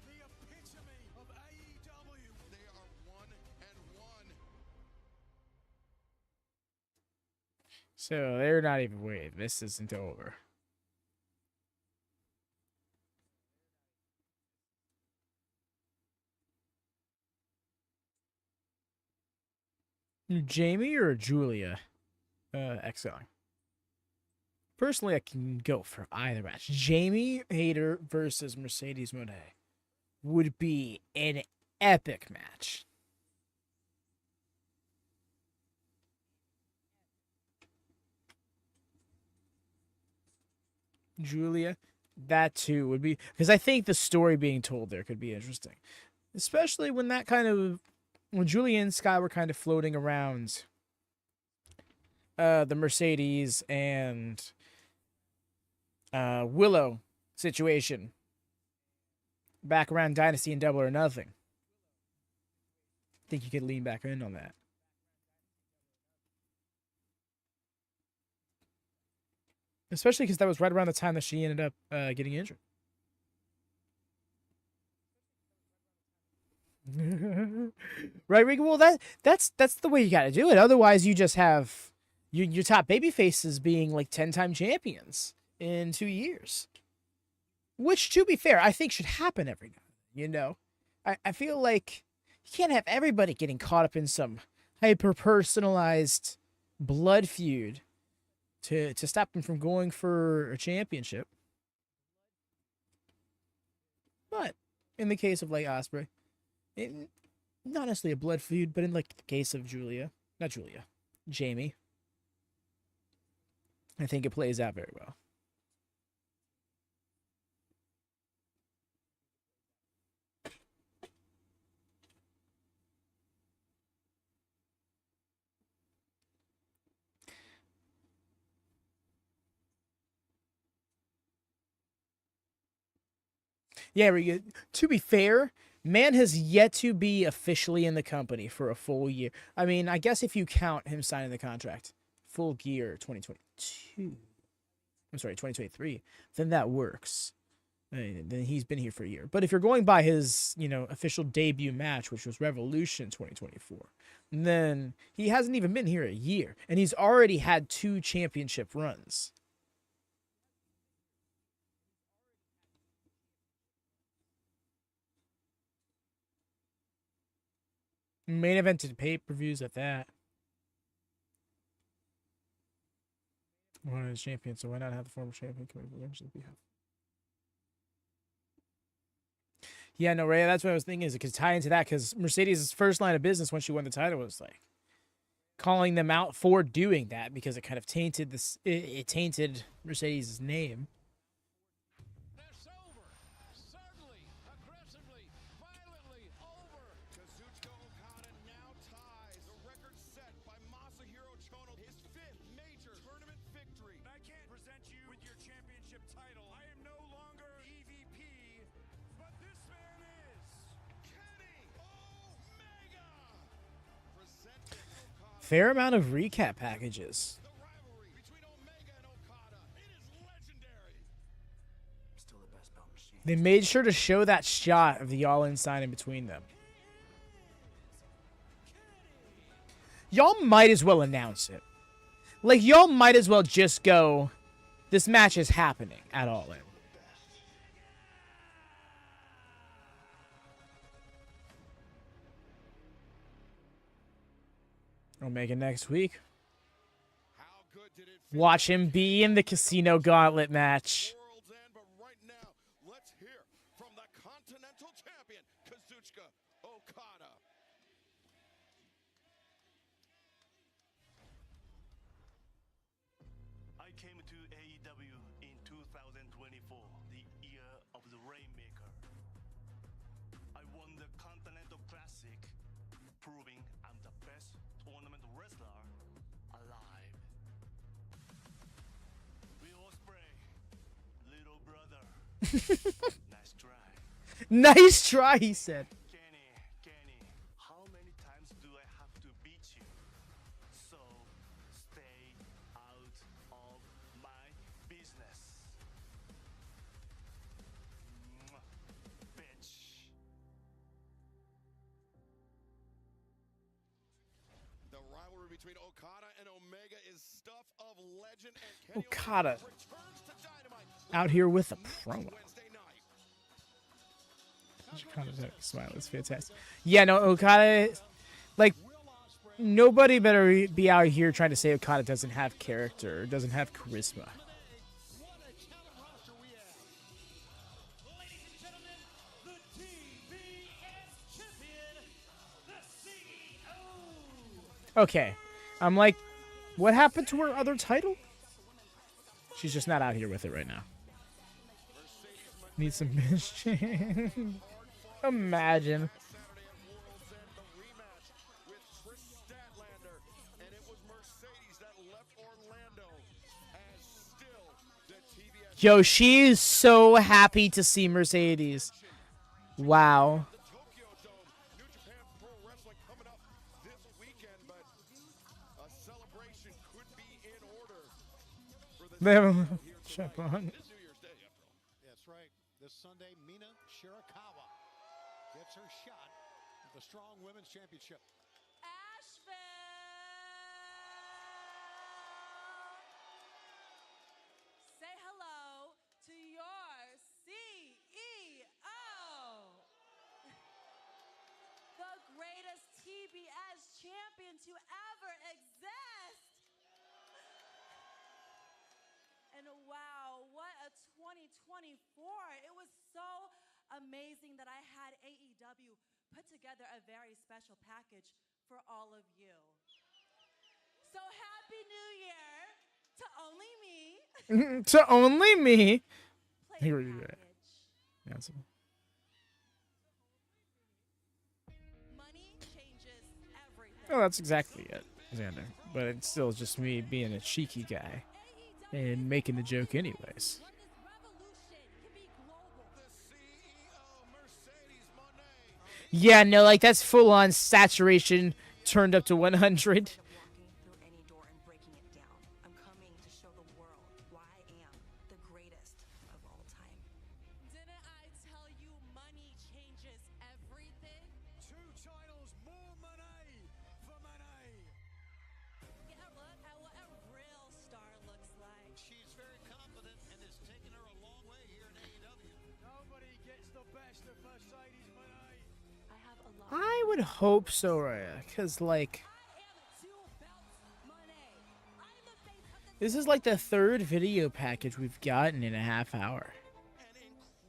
The epitome of AEW. They are 1-1. So they're not even waiting. This isn't over. Jamie or Julia excelling? Personally, I can go for either match. Jamie Hayter versus Mercedes Moné would be an epic match. Julia, that too would be, because I think the story being told there could be interesting, especially when when Julia and Sky were kind of floating around the Mercedes and Willow situation back around Dynasty and Double or Nothing. I think you could lean back in on that. Especially because that was right around the time that she ended up getting injured. Right, Rick? Well, that's the way you got to do it. Otherwise, you just have your top baby faces being like 10-time champions in 2 years. Which, to be fair, I think should happen every now and then, you know? I feel like you can't have everybody getting caught up in some hyper-personalized blood feud to stop them from going for a championship. But in the case of like Ospreay, not necessarily a blood feud, but in like the case of Jamie, I think it plays out very well. Yeah, to be fair, man has yet to be officially in the company for a full year. I mean, I guess if you count him signing the contract, full gear 2022. I'm sorry, 2023. Then that works. Then he's been here for a year. But if you're going by his, official debut match, which was Revolution 2024, then he hasn't even been here a year, and he's already had 2 championship runs. Main evented pay-per-views at that. One of the champions, so why not have the former champion come eventually be? Yeah, no, Ray, that's what I was thinking, is it could tie into that, because Mercedes' first line of business when she won the title was like calling them out for doing that, because it kind of tainted this. It tainted Mercedes' name. Fair amount of recap packages. They made sure to show that shot of the All-In sign in between them. Y'all might as well announce it. Like, y'all might as well just go, this match is happening at All-In. Omega next week. Watch him be in the Casino Gauntlet match. But right now, let's hear from the Continental Champion, Kazuchika Okada. I came to AEW in 2024, the year of the Rainmaker. I won the Continental Classic, proving I'm the best tournament wrestler alive. Will Ospreay, little brother. Nice try. Nice try, he said. Kenny, how many times do I have to beat you? So, stay out of my business. Mwah, bitch. The rivalry between Okada and Omega is stuff of legend, and Kenny Okada Omega returns to Dynamite out here with a promo. Wednesday night. Okada's smile is fantastic. Yeah, no, Okada, like, nobody better be out here trying to say Okada doesn't have character or doesn't have charisma. Okay, I'm like, what happened to her other title? She's just not out here with it right now. Need some mission. Imagine. Saturday at World's End, the rematch with Chris Statlander, and it was Mercedes that left Orlando, as still the TBS Yo, she is so happy to see Mercedes. Wow. Tokyo Dome, New Japan Pro Wrestling coming up this weekend, but a celebration could be in order for the Chop on. It's New Year's Day, after all. That's right. This Sunday, Mina Shirakawa gets her shot at the Strong Women's Championship. Asheville! Say hello to your CEO! The greatest TBS champion to ever exist! And wow, what a 2024. It was so amazing that I had AEW put together a very special package for all of you. So happy New Year to only me. To only me. Play Here the we go. package. Yes. Money changes everything. Oh, that's exactly it, Xander. But it's still just me being a cheeky guy and making the joke anyways. When this revolution can be global. CEO Mercedes Moné. Yeah, no, like that's full on saturation turned up to 100. Walking through any door and breaking it down. I'm coming to show the world why I am the greatest of all time. Didn't I tell you money changes everything? 2 titles, more money for money. Get a look at what a real star looks like. She's very confident and it's taken her a long way here in AEW. Nobody gets the best of Mercedes Moné. I have a lot. I would hope so, Raya, because, like, I am two belts money. I'm the face of the this is like the third video package we've gotten in a half hour. An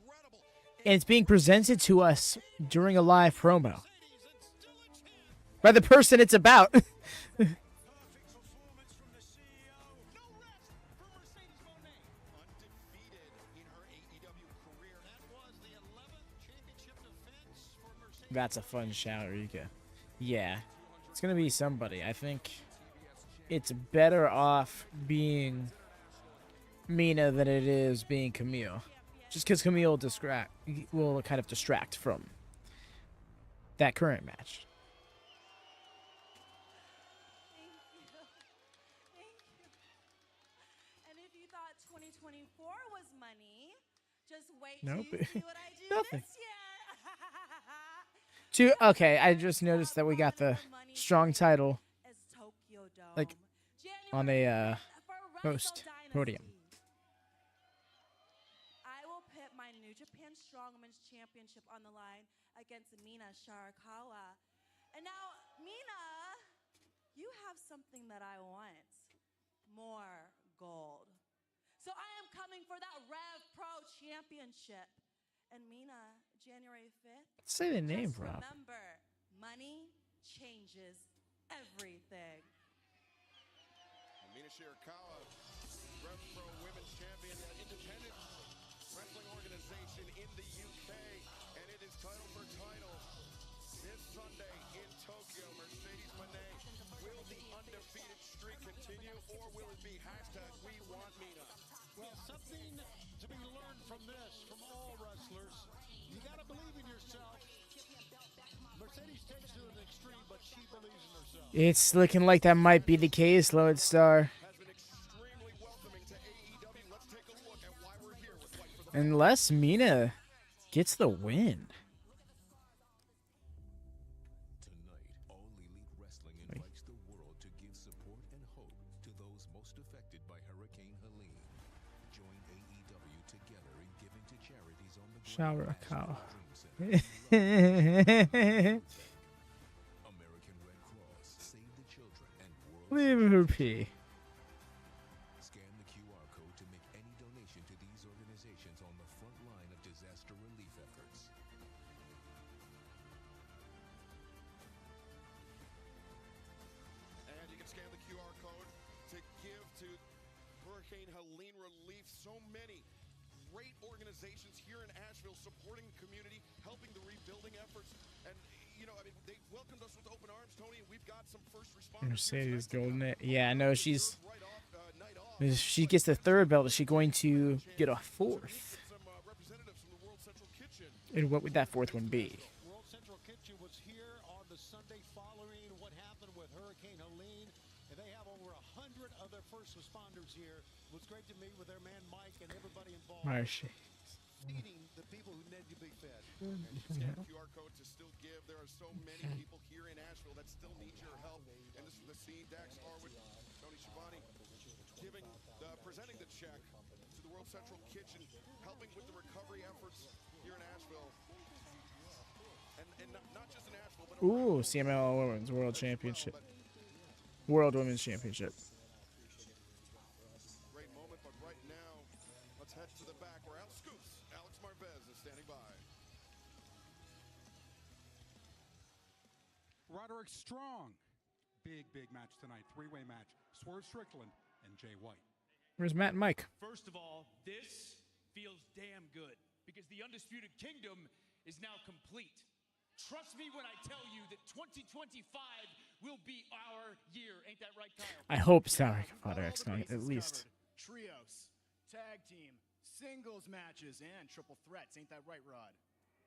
incredible And it's being presented to us during a live promo Mercedes and still a champ. by the person it's about. Perfect performance from the CEO. No rest for Mercedes Moné. undefeated in her AEW career. That was the 11th championship defense for Mercedes. That's a fun shout, Rika. Yeah, it's gonna be somebody. I think it's better off being Mina than it is being Camille. Just because Camille will kind of distract from that current match. Thank you. Thank you. And if you thought 2024 was money, just wait Nope. till you see what I do Nothing. this year. Okay, I just noticed that we got the strong title As Tokyo Dome. like, January on a 5th for host Wrestle podium. Dynasty. I will pit my New Japan Strong Women's Championship on the line against Mina Shirakawa. And now, Mina, you have something that I want. More gold. So I am coming for that Rev Pro Championship. And Mina, January 5th. Say the name, Just Rob. remember, money changes everything. Mina Shirakawa, Rev Pro Women's Champion, an independent wrestling organization in the UK, and it is title for title. This Sunday in Tokyo, Mercedes Moné, will the undefeated streak continue, or will it be #WeWantMina? Well, something to be learned from this, from all wrestlers. You got to believe in yourself. Mercedes takes it to an extreme, but she believes in herself. It's looking like that might be the case, Lodestar. Has been extremely welcoming to AEW. Let's take a look at why we're here with Fight for the Unless Mina gets the win. Tonight, All Elite Wrestling invites the world to give support and hope to those most affected by Hurricane Helene. Join AEW together in giving to charities on the ground. Shirakawa. American Red Cross, Save the Children, and World Leave her pee. Scan the QR code to make any donation to these organizations on the front line of disaster relief efforts. And you can scan the QR code to give to Hurricane Helene relief. So many great organizations here in Asheville supporting the community, helping the rebuilding efforts. And, you know, I mean, they welcomed us with open arms, Tony, and we've got some first responders. Mercedes Golden. Yeah, no, she's Right off, night off. If she gets the third belt, is she going to get a fourth? And what would that fourth one be? World Central Kitchen was here on the Sunday following what happened with Hurricane Helene, and they have over 100 other first responders here. It was great to meet with their man Mike and everybody involved. Feeding the people who need to be fed. And you can scan a QR code to still give. There are so many people here in Asheville that still need your help. And this is the scene. Dax Harwood, Tony Schiavone, presenting the check to the World Central Kitchen, helping with the recovery efforts here in Asheville. And not just in Asheville, but Ooh, CMLL Women's World Championship. World Women's Championship. great moment. But right now, let's head to the back where Alex Marvez is standing by. Roderick Strong. Big match tonight. Three-way match. Swerve, Strickland, and Jay White. Where's Matt and Mike? First of all, this feels damn good because the Undisputed Kingdom is now complete. Trust me when I tell you that 2025 will be our year. Ain't that right, Kyle? I hope Sour Roderick's going at least. Trios, tag team, singles matches, and triple threats. Ain't that right, Rod?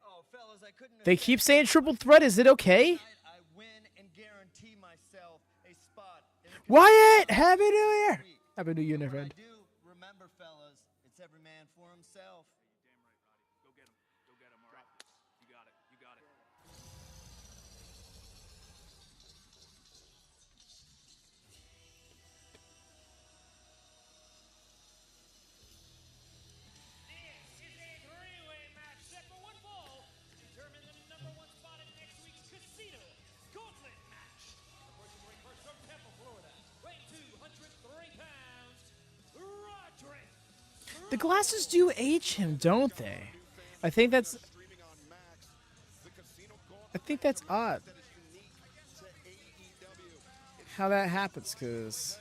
Oh, fellas, I couldn't. They keep saying triple threat. Is it okay? I win and guarantee myself a spot. Wyatt, Happy New Year. Happy New Year, my friend. I do remember, fellas, it's every man for himself. Damn right, Roddy. Go get him. Go get him. All right. You got it. You got it. This is a three-way match set for one fall. Determine the #1 spot in next week's Casino Gauntlet match. Approaching the ring first from Tampa, Florida. Weighing 203 pounds, Roderick. The glasses do age him, don't they? I think that's odd. How that happens, because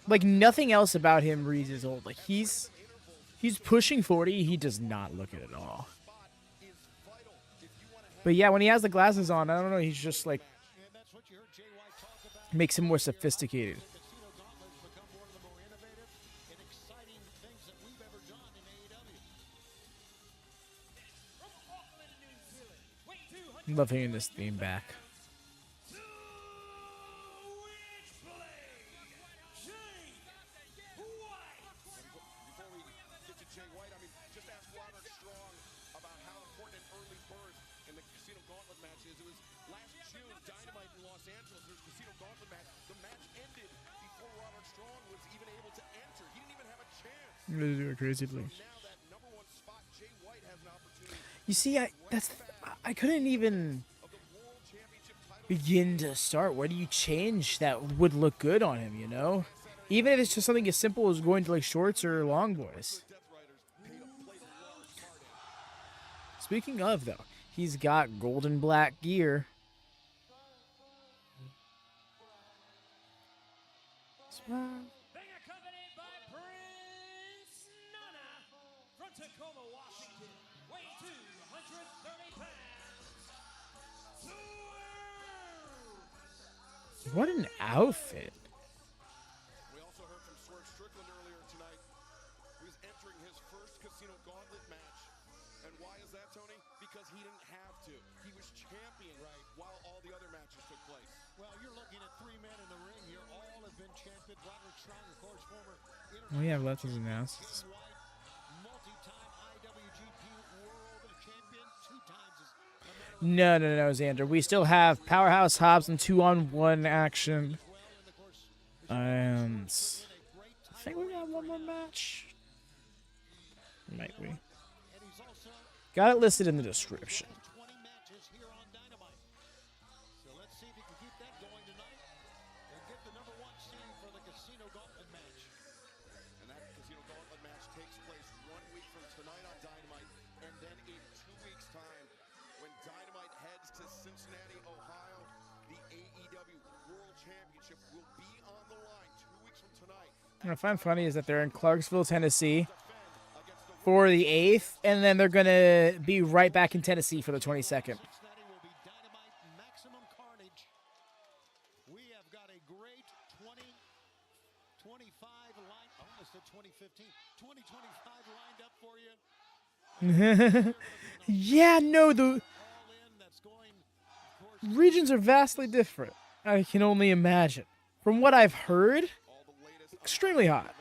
like nothing else about him reads as old. Like he's pushing 40. He does not look it at all. But yeah, when he has the glasses on, I don't know. He's just like makes him more sophisticated. Love hearing this theme back. Before we get to Jay White, I mean, just ask Roderick Strong about how important an early bird in the Casino Gauntlet match is. It was last June, Dynamite in Los Angeles. There was a Casino Gauntlet match. The match ended before Roderick Strong was even able to enter. He didn't even have a chance. I'm gonna do a crazy thing. Now that #1 spot, Jay White has an opportunity. You see, I couldn't even begin to start. Where do you change that would look good on him, you know? Even if it's just something as simple as going to like shorts or long boys. Speaking of, though, he's got golden black gear. Smile. Being accompanied by Prince Nana from Tacoma, Washington, weighing 230 pounds. Swerve! What an outfit. We also heard from Swerve Strickland earlier tonight. He was entering his first Casino Gauntlet match. And why is that, Tony? Because he didn't have to. He was champion while all the other matches took place. Well, you're looking at three men in the ring here. All have been championed. Roderick Strong, of course, former We have lots of announcements. multi-time IWGP World Champion, 2 times as No, Xander. We still have Powerhouse, Hobbs, and 2-on-1 action. And I think we got one more match. Might we? Got it listed in the description. 20 matches here on Dynamite. So let's see if he can keep that going tonight and get the #1 seed for the Casino Gauntlet match. And that Casino Gauntlet match takes place 1 week from tonight on Dynamite. And then in 2 weeks' time, when Dynamite heads to Cincinnati, Ohio, the AEW World Championship will be on the line 2 weeks from tonight. What I find funny is that they're in Clarksville, Tennessee for the 8th, and then they're going to be right back in Tennessee for the 22nd. Cincinnati will be Dynamite Maximum Carnage. We have got a great 25 Almost at 2015. 2025 lined up for you. Yeah, no, the regions are vastly different. I can only imagine. From what I've heard, extremely hot.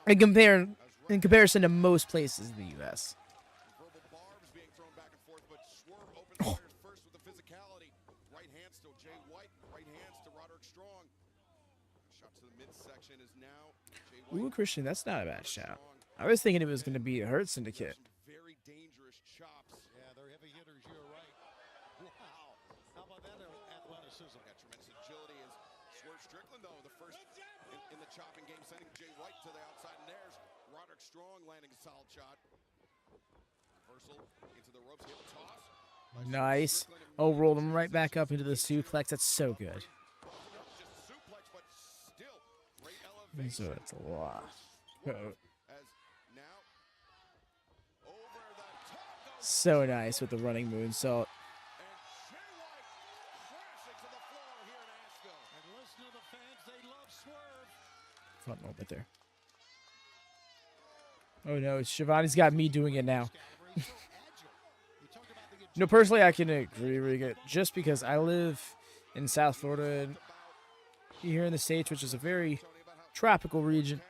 In comparison to most places in the U.S. Oh. Right hands to Jay White, right hands to Roderick Strong. Shot to the midsection is now Jay White. Ooh, Christian, that's not a bad shot. I was thinking it was going to be a Hurt Syndicate. Very dangerous chops. Yeah, they're heavy hitters. You're right. Wow. How about that athleticism? Got tremendous agility as Swerve Strickland, though, the first in the chopping game, sending Jay White to the outside. And there's Roderick Strong landing a solid shot. Reversal into the ropes, hip toss. Nice. Oh, rolled him right back up into the suplex. That's so good. So it's a lot. So nice with the running moonsault. Fun moment there. Oh no, Shivani's got me doing it now. No, personally, I can agree with it just because I live in South Florida and here in the States, which is a very tropical region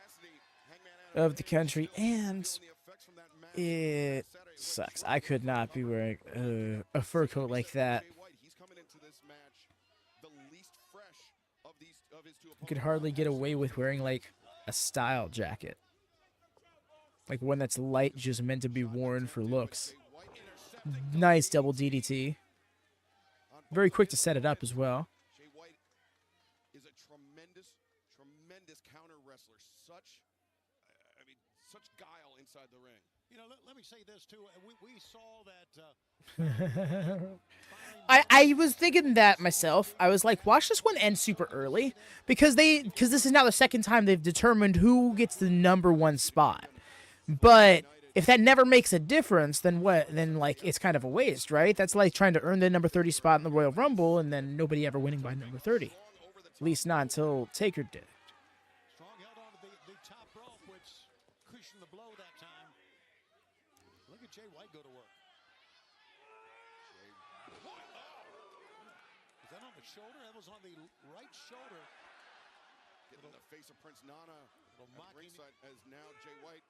of the country, and it sucks. I could not be wearing a fur coat like that. You could hardly get away with wearing like a style jacket. Like one that's light, just meant to be worn for looks. Nice double DDT. Very quick to set it up as well. Jay White is a tremendous counter wrestler. Such guile inside the ring. You know, let me say this too. We saw that. I was thinking that myself. I was like, watch this one end super early because this is now the second time they've determined who gets the #1 spot. But if that never makes a difference, then what? Then, like, it's kind of a waste, right? That's like trying to earn the number 30 spot in the Royal Rumble and then nobody ever winning by number 30. At least not until Taker did. Strong held on to the top rope, which cushioned the blow that time. Look at Jay White go to work. Is that on the shoulder? That was on the right shoulder. Getting in the face of Prince Nana at ringside as now Jay White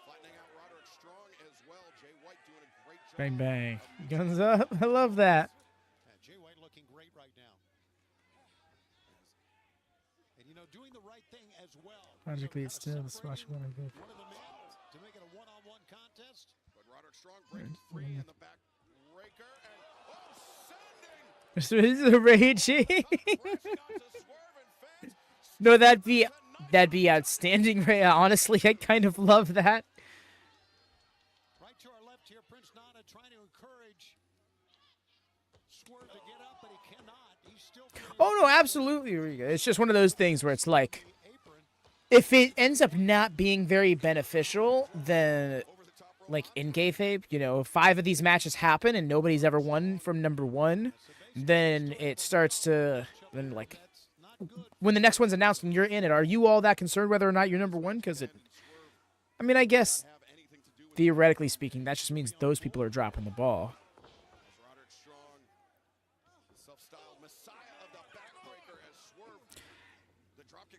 flattening out Roderick Strong as well. Jay White doing a great job. Bang, bang. Guns up. I love that. Yeah, Jay White looking great right now. And, you know, doing the right thing as well. Logically, it's still the smash one. One of the men to make it a one-on-one contest. But Roderick Strong breaks free in the back breaker and This is raging. No, that'd be outstanding. Right? Honestly, I kind of love that. Right to our left here, Prince Nana trying to encourage Swerve to get up, but he cannot. He's still. Oh no, absolutely. It's just one of those things where it's like, if it ends up not being very beneficial, then like in kayfabe, you know, 5 of these matches happen and nobody's ever won from #1, then it starts to then like. When the next one's announced and you're in it, are you all that concerned whether or not you're #1? Because I mean, I guess, theoretically speaking, that just means those people are dropping the ball.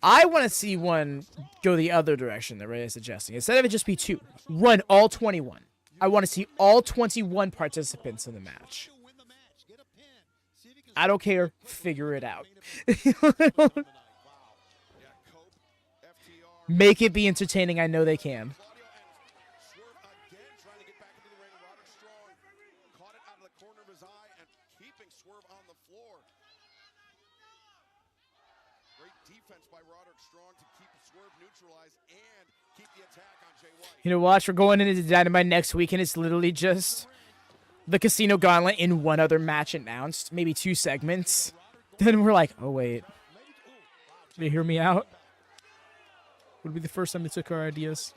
I want to see one go the other direction that Ray is suggesting. Instead of it just be 2, run all 21. I want to see all 21 participants in the match. I don't care. Figure it out. Make it be entertaining. I know they can. You know, watch, we're going into Dynamite next week, and it's literally just the Casino Gauntlet in one other match announced, maybe 2 segments. Then we're like, oh, wait. Did they hear me out? Would be the first time they took our ideas.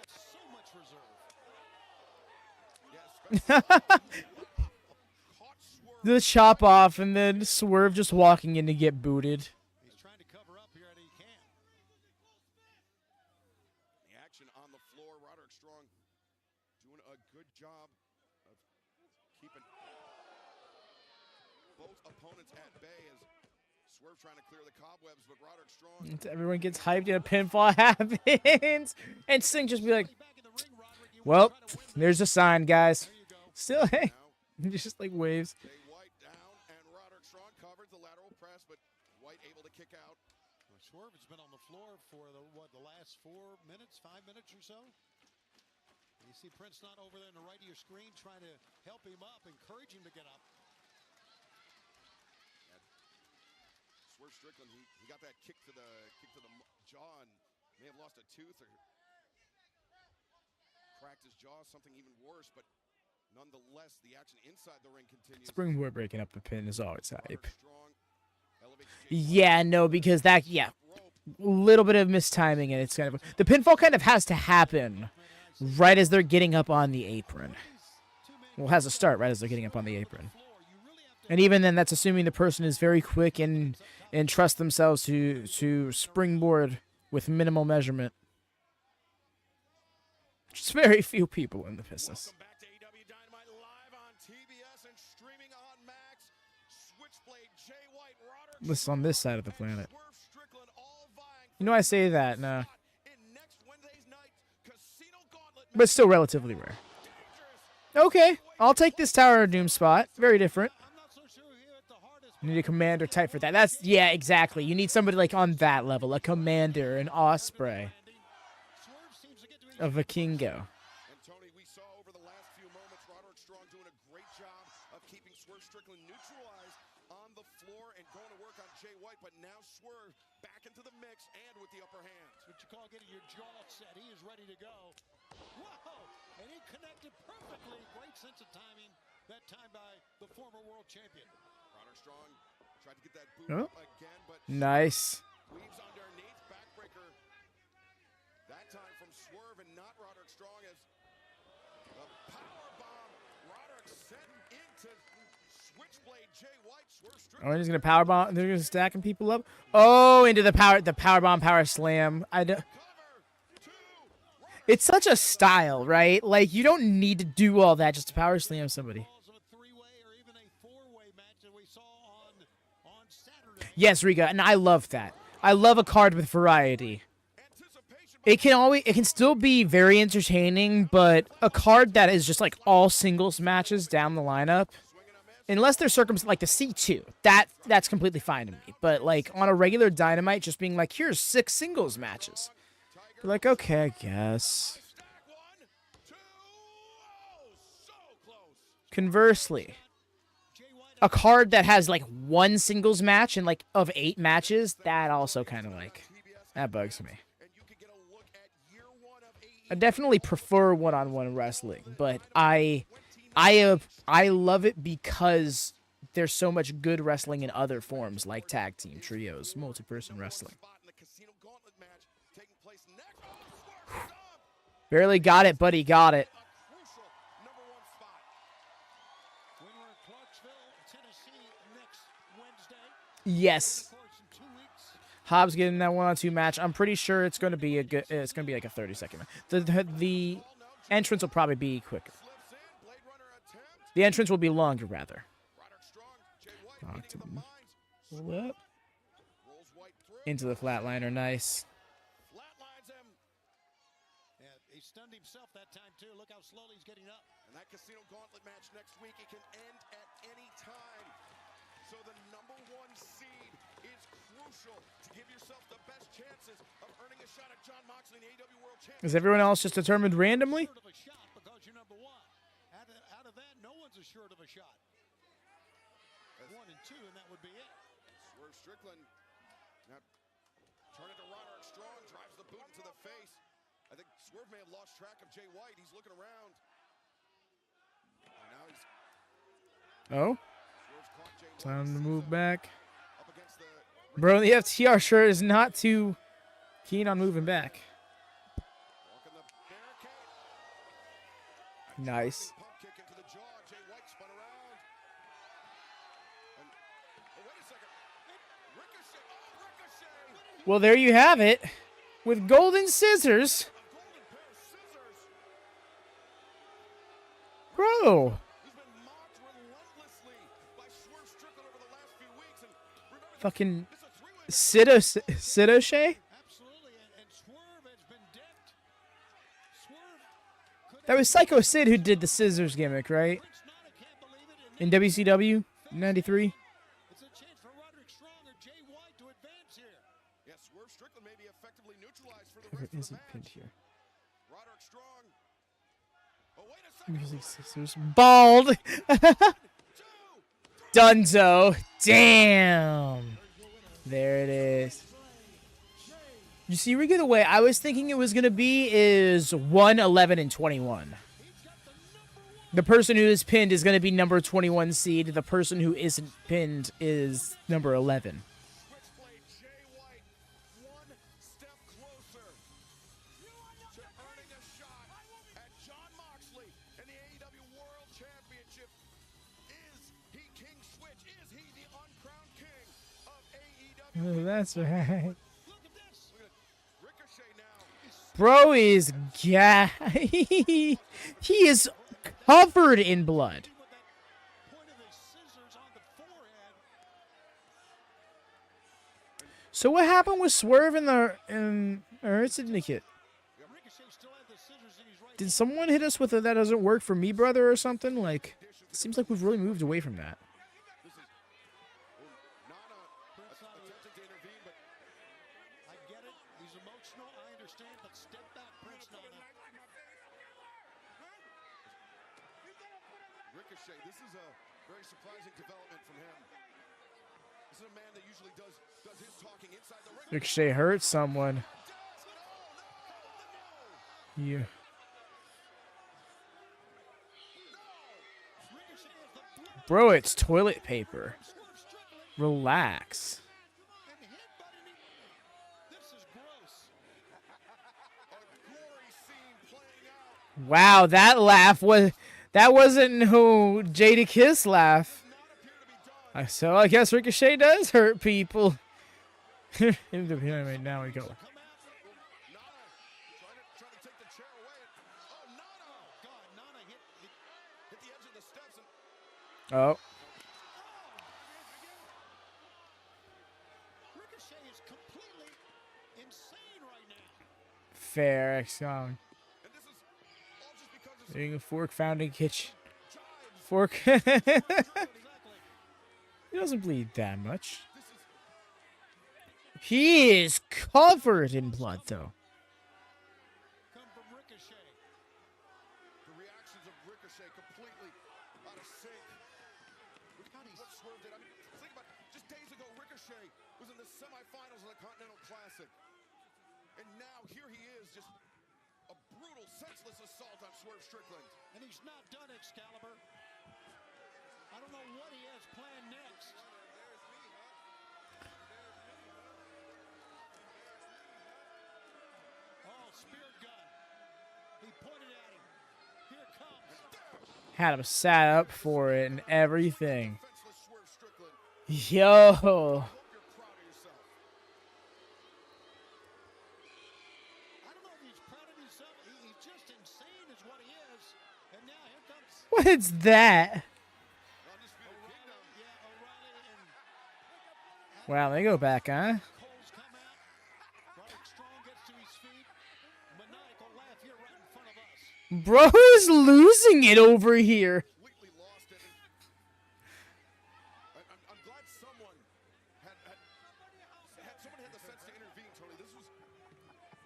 The chop off and then Swerve just walking in to get booted. Swerve trying to clear the cobwebs, but Roderick strong. Everyone gets hyped and a pinfall happens. And Singh just be like, well, there's a sign, guys. Still, hey. Just like waves. Jay White down, and Roderick strong covered the lateral press, but White able to kick out. Well, Swerve has been on the floor for the last 5 minutes or so. You see Prince not over there on the right of your screen trying to help him up, encourage him to get up. Swerve Strickland, he got that kick to the jaw and may have lost a tooth or cracked his jaw, something even worse, but nonetheless, the action inside the ring continues. Springboard breaking up the pin is always hype. Yeah, no, because that, a little bit of mistiming, and it's kind of, the pinfall kind of has to happen right as they're getting up on the apron. Well, it has to start right as they're getting up on the apron. And even then, that's assuming the person is very quick and trust themselves to springboard with minimal measurement. Just very few people in the business. Welcome back to AEW Dynamite live on TBS and streaming on Max. Switchblade, Jay White, Roderick. This is on this side of the planet. You know, I say that, nah. But it's still relatively rare. Okay, I'll take this Tower of Doom spot. Very different. You need a commander type for that. That's, yeah, exactly. You need somebody like on that level. A commander, an Osprey. A Vikingo. And Tony, we saw over the last few moments Roderick Strong doing a great job of keeping Swerve Strickland neutralized on the floor and going to work on Jay White, but now Swerve back into the mix and with the upper hand. What you call getting your jaw set. He is ready to go. Whoa! And he connected perfectly. Great sense of timing. That time by the former world champion. Roderick Strong tried to get that boot up again, but Nice. weaves underneath, backbreaker. That time from Swerve and not Roderick Strong as the power bomb. Roderick sent into Switchblade. Jay White, Swerve Strickland. Oh, he's gonna power bomb. They're gonna stacking people up. Oh, into the power bomb, power slam. It's such a style, right? Like you don't need to do all that just to power slam somebody. Yes, Riga, and I love that. I love a card with variety. It can still be very entertaining, but a card that is just like all singles matches down the lineup, unless they're like the C2, that's completely fine to me. But like on a regular Dynamite, just being like, here's 6 singles matches. You're like, okay, I guess. Conversely, a card that has like 1 singles match and like of 8 matches, that also kind of like, that bugs me. I definitely prefer one-on-one wrestling, but I love it because there's so much good wrestling in other forms like tag team, trios, multi-person wrestling. Barely got it, but he got it. Yes. Hobbs getting that 1-on-2 match. I'm pretty sure it's going to be it's going to be like a 30-second match. The entrance will probably be quicker. The entrance will be longer, rather. Into the flatliner, nice. He stunned himself that time too. Look how slowly he's getting up. And that Casino Gauntlet match next week, it can end at any time. So the #1 seed is crucial to give yourself the best chances of earning a shot at John Moxley in the AEW World Championship. Is everyone else just determined randomly? Of a shot because you're #1. Out of that, no one's assured of a shot. 1 and 2, and that would be it. Swerve Strickland now turn it to Roderick Strong, drives the boot into the face. I think Swerve may have lost track of Jay White. He's looking around. And now he's Time to move back. Bro, the FTR shirt is not too keen on moving back. Nice. Well, there you have it. With golden scissors. Bro. Fucking Sidoshay? Absolutely, and Swerve has been decked. Swerve could That was Psycho Sid who did the scissors gimmick, right? In WCW 93. It's a chance for Roderick Strong or Jay White to advance here. Yes, Swerve Strickland may be effectively neutralized for the Whoever rest of the isn't match. pinned here. Roderick Strong. Oh, wait a second. Music scissors. Bald. Dunzo. Damn. There it is. You see, Ricky, the way I was thinking it was going to be is 1, 11, and 21. The person who is pinned is going to be number 21 seed. The person who isn't pinned is number 11. Switchblade Jay White, one step closer to earning a shot at Jon Moxley and the AEW World Championship. Is he King Switch? Is he the uncrowned king of AEW? Oh, that's right. Look at this. Look at Ricochet now. Bro is he is covered in blood. Point of his scissors on the forehead. So what happened with Swerve in the Syndicate? Ricochet still had the scissors in his right. Did someone hit us with a that doesn't work for me, brother, or something? Like, it seems like we've really moved away from that. This is Nana attempting to intervene, but I get it. He's emotional. I understand, but step back, Prince Nana. Ricochet, this is a very surprising development from him. This is a man that usually does his talking inside the ring. Ricochet hurt someone. Yeah. Bro, it's toilet paper. Relax. This is gross. Wow, that laugh wasn't no Jada Kiss laugh. So I guess Ricochet does hurt people. In the right now we go. Trying to take the chair away. Oh, Nana! God, Nana hit Hit the edge of the steps and Oh. Ricochet is completely insane right now. Fair song. and this is all just because of Doing a fork founding kitchen. jives. Fork. Exactly. He doesn't bleed that much. He is covered in blood, though. Come from Ricochet. The reactions of Ricochet completely out of sync with what Swerve did. I mean, think about it. Just days ago, Ricochet was in the semifinals of the Continental Classic. And now here he is, just a brutal, senseless assault on Swerve Strickland. And he's not done, Excalibur. I don't know what he has planned next. Oh, spear gun. He pointed at him. Here it comes. Had him sat up for it and everything. Defenseless Swerve Strickland. Yo. Hope you're proud of yourself. I don't know if he's proud of himself. He's just insane is what he is. And now here comes What's that? Undisputed Kingdom. yeah, O'Reilly and Wow, they go back, huh? Cole's come out. Roderick Strong gets to his feet. Maniacal laugh here right in front of us. Bro is losing it over here. Completely lost it. I'm glad someone had the sense to intervene, Tony. This was,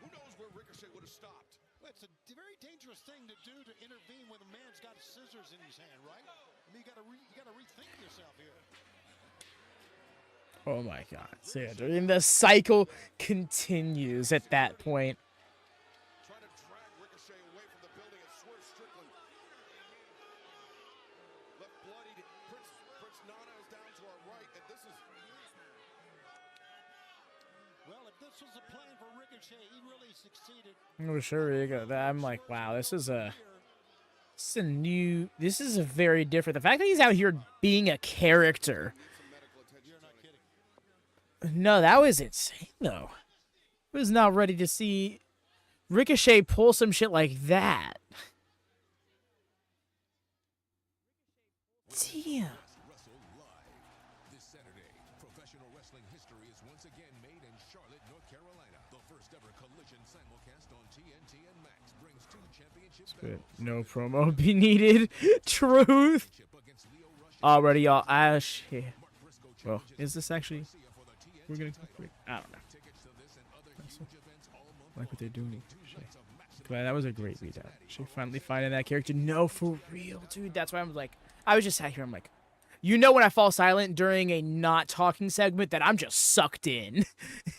who knows where Ricochet would have stopped. Well, it's a very dangerous thing to do to intervene when a man's got scissors in his hand, right? I mean, you gotta rethink yourself here. Oh my god. Sandra. And the cycle continues at that point. Trying to drag Ricochet away from the building and Swerve Strickland. Left bloodied. Prince Nana is down to our right, and this is Well, if this was a plan for Ricochet, he really succeeded. Oh, sure. You got that. I'm like, wow, this is a very different. The fact that he's out here being a character. You're not kidding. No, that was insane, though. I was not ready to see Ricochet pull some shit like that. Damn. Wrestle live this Saturday. Professional wrestling history is once again made in Charlotte, North Carolina. The first ever collision simulcast on TNT and Max brings 2 championship battles. No promo be needed. Truth. Already, y'all. Ash. Yeah. Well, is this actually? We're gonna. I don't know. I like what they're doing. Glad that was a great beat out. She finally finding that character. No, for real, dude. That's why I'm like, I was just sat here. I'm like, you know, when I fall silent during a not talking segment, that I'm just sucked in.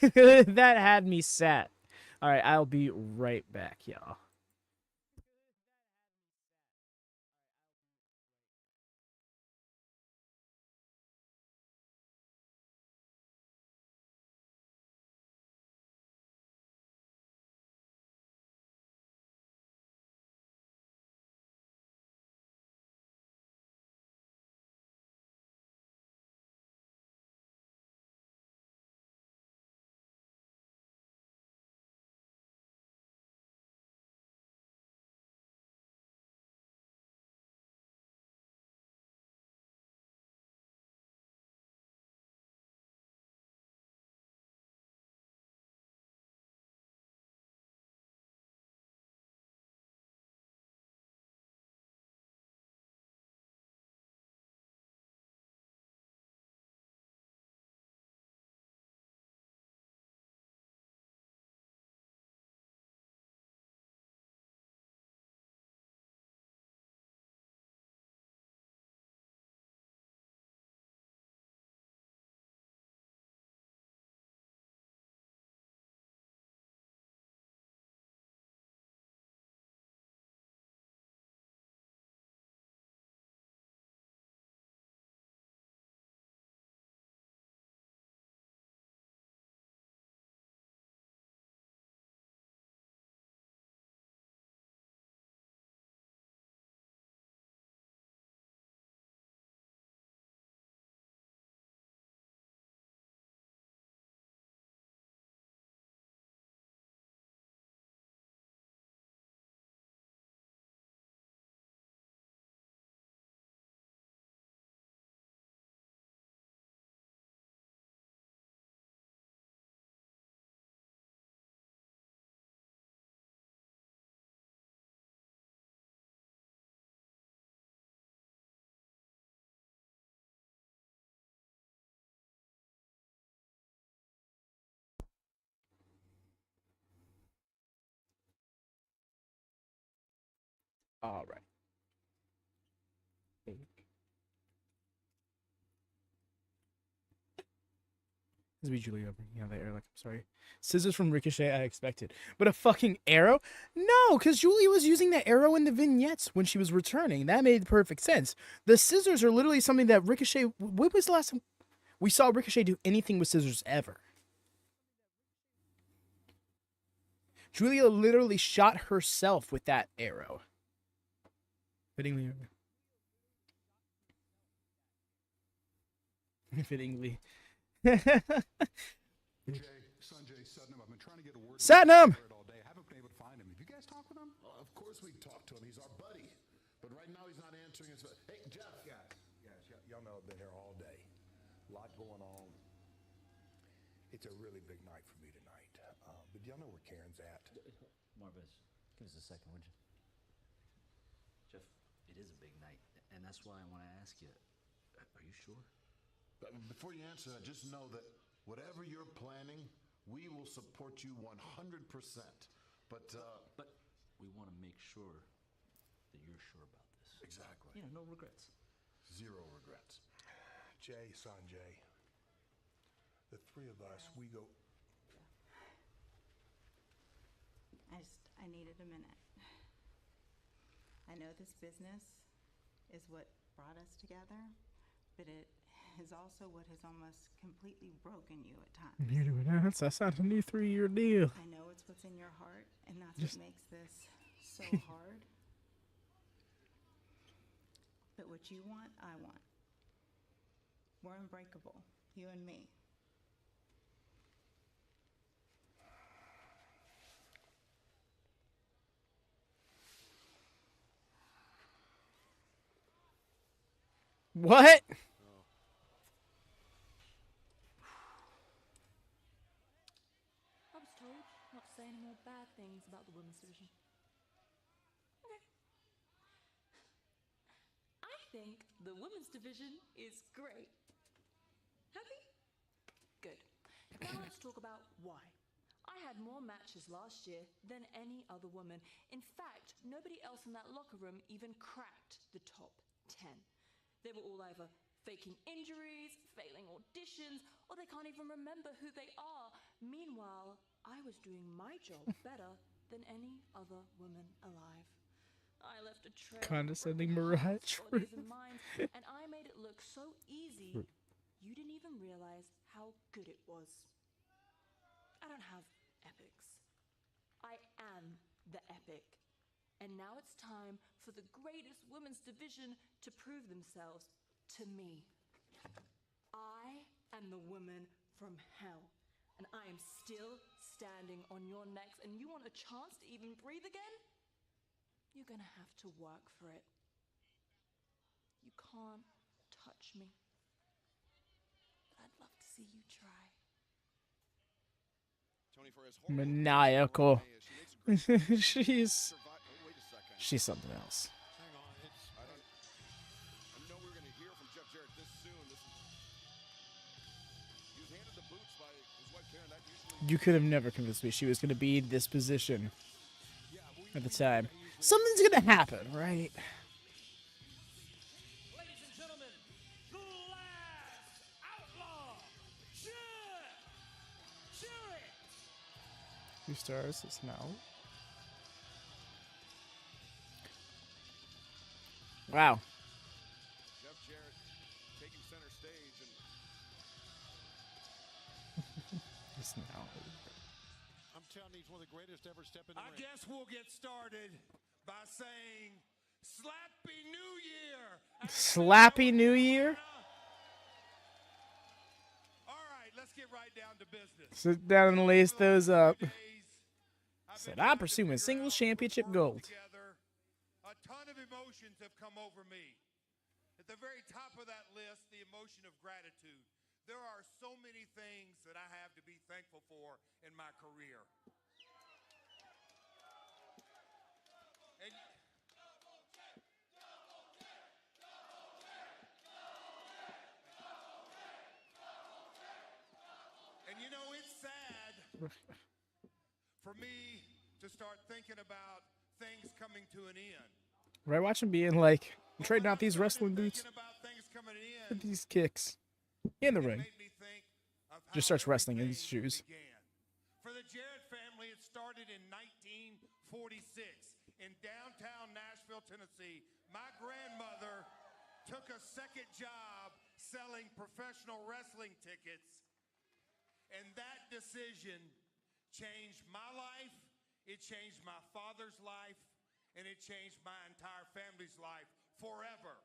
That had me sat. All right, I'll be right back, y'all. All right. This be Julia bringing out the arrow. Like, I'm sorry. Scissors from Ricochet, I expected. But a fucking arrow? No, because Julia was using the arrow in the vignettes when she was returning. That made perfect sense. The scissors are literally something that Ricochet... When was the last time we saw Ricochet do anything with scissors ever? Julia literally shot herself with that arrow. Fittingly. Fittingly. Sanjay Satnam, I've been trying to get a word Satnam! all day. I haven't been able to find him. Have you guys talked with him? Well, of course we talked to him. He's our buddy. But right now he's not answering his... Hey, Jeff. Y'all know I've been here all day. A lot going on. It's a really big night for me tonight. But y'all know where Karen's at? Marvis, give us a second, would you? Jeff, it is a big night, and that's why I want to ask you, are you sure? But before you answer that, just know that whatever you're planning, we will support you 100%. But we want to make sure that you're sure about this. Exactly. Yeah, no regrets. Zero regrets. Jay, Sanjay, the three of us, we go... I needed a minute. I know this business is what brought us together, but it is also what has almost completely broken you at times. You're doing that? That's not a new 3-year deal. I know it's what's in your heart, and that's what makes this so hard. But what you want, I want. We're unbreakable, you and me. What? told not to say any more bad things about the women's division. Okay. I think the women's division is great. Happy? Good. Now let's talk about why. I had more matches last year than any other woman. In fact, nobody else in that locker room even cracked the top 10. They were all either faking injuries, failing auditions, or they can't even remember who they are. Meanwhile, I was doing my job better than any other woman alive. I left a trail Condescending mirage. bodies and minds, and I made it look so easy, you didn't even realize how good it was. I don't have epics. I am the epic. And now it's time for the greatest women's division to prove themselves to me. I am the woman from hell, and I am still standing on your necks, and you want a chance to even breathe again? You're gonna have to work for it. You can't touch me. But I'd love to see you try. Maniacal. she's something else. Hang on, I know we're going to hear from Jeff Jarrett this soon. He was handed the boots by his wife Karen. That usually You could have never convinced me she was going to be in this position at the time. Something's going to happen, right? Ladies and gentlemen, the last outlaw, Jarret. 2 stars is now. Wow. Jeff Jarrett taking center stage and It's now. I'm telling you, he's one of the greatest ever step in the I ring. guess we'll get started by saying Slappy New Year. Slappy New Year? All right, let's get right down to business. Sit down and lace those up. Said, I'm pursuing singles championship gold. A ton of emotions have come over me. At the very top of that list, the emotion of gratitude. There are so many things that I have to be thankful for in my career. And you know, it's sad for me to start thinking about things coming to an end. Right, watch him being like, I'm trading out these wrestling boots for these kicks in the ring. Just starts wrestling in his shoes. For the Jarrett family, it started in 1946 in downtown Nashville, Tennessee. My grandmother took a second job selling professional wrestling tickets, and that decision changed my life, it changed my father's life, and it changed my entire family's life forever.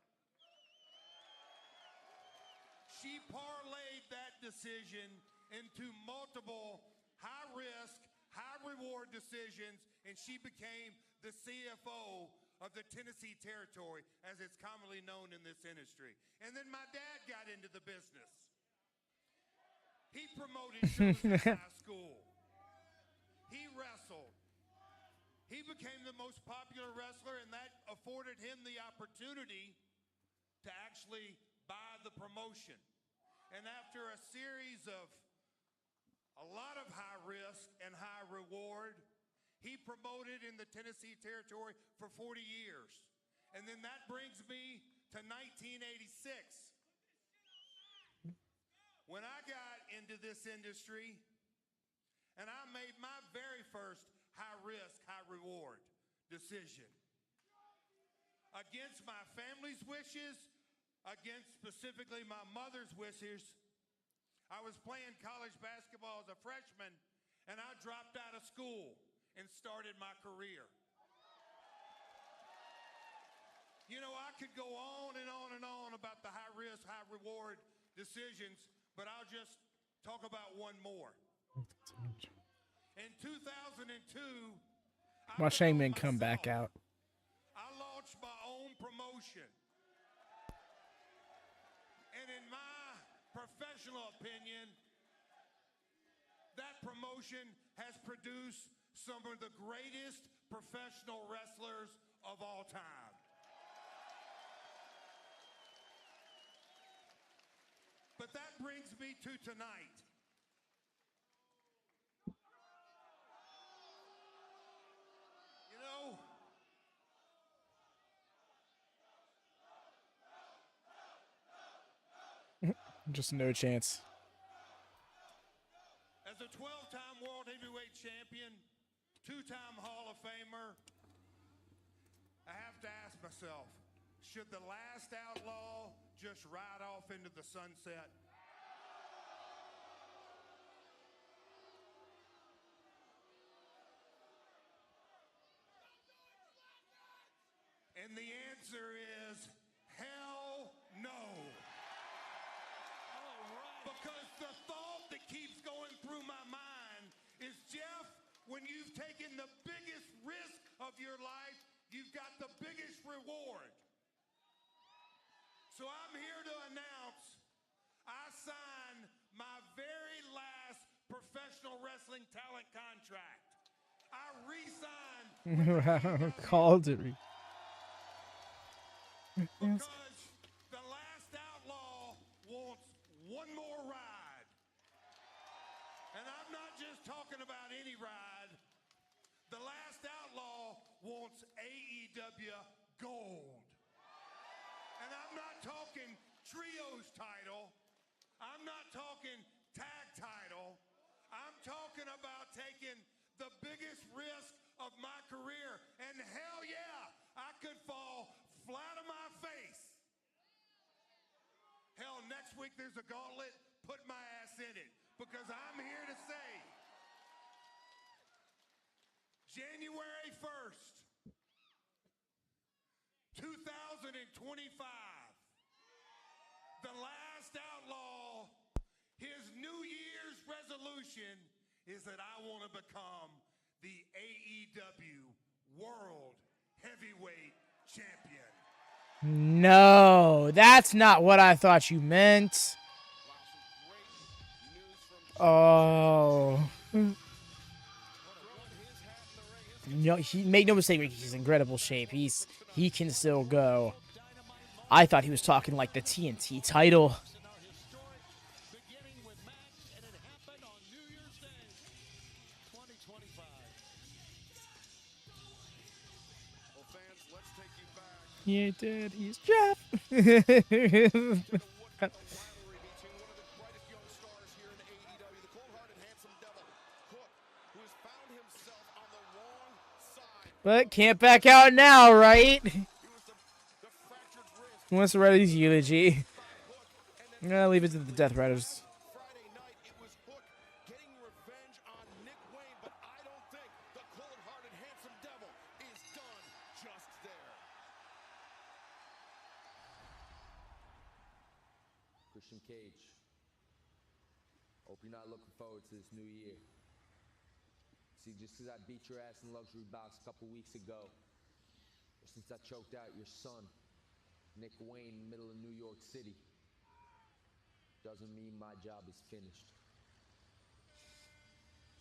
She parlayed that decision into multiple high-risk, high-reward decisions, and she became the CFO of the Tennessee Territory, as it's commonly known in this industry. And then my dad got into the business. He promoted shows in high school. He wrestled. He became the most popular wrestler, and that afforded him the opportunity to actually buy the promotion. And after a series of a lot of high risk and high reward, he promoted in the Tennessee Territory for 40 years. And then that brings me to 1986. When I got into this industry, and I made my very first high-risk, high-reward decision. Against my family's wishes, against specifically my mother's wishes, I was playing college basketball as a freshman, and I dropped out of school and started my career. You know, I could go on and on and on about the high-risk, high-reward decisions, but I'll just talk about one more. In 2002, Watch Hangman come back out. I launched my own promotion. And in my professional opinion, that that promotion has produced some of the greatest professional wrestlers of all time. But that brings me to tonight. You know, Just no chance. as a 12-time World Heavyweight Champion, 2-time Hall of Famer, I have to ask myself, should the last outlaw just ride off into the sunset? And the answer is hell no. Because the thought that keeps going through my mind is, Jeff, when you've taken the biggest risk of your life, you've got the biggest reward. So I'm here to announce I signed my very last professional wrestling talent contract. I re-signed Called it. because the last outlaw wants one more ride. And I'm not just talking about any ride. The last outlaw wants AEW gold. And I'm not talking trios title. I'm not talking tag title. I'm talking about taking the biggest risk of my career. And hell yeah, I could fall flat on my face. Hell, next week there's a gauntlet. Put my ass in it. Because I'm here to say, January 1st, 2025, the last outlaw, his New Year's resolution is that I want to become the AEW World Heavyweight Champion. No, that's not what I thought you meant. Oh. No, make no mistake, he's in incredible shape. He can still go. I thought he was talking like the TNT title. Yeah, he did. He's Jeff. But can't back out now, right? Who wants to write his eulogy? I'm gonna leave it to the Death Riders. Christian Cage, hope you're not looking forward to this new year. See, just because I beat your ass in luxury box a couple weeks ago, or since I choked out your son, Nick Wayne, in the middle of New York City, doesn't mean my job is finished.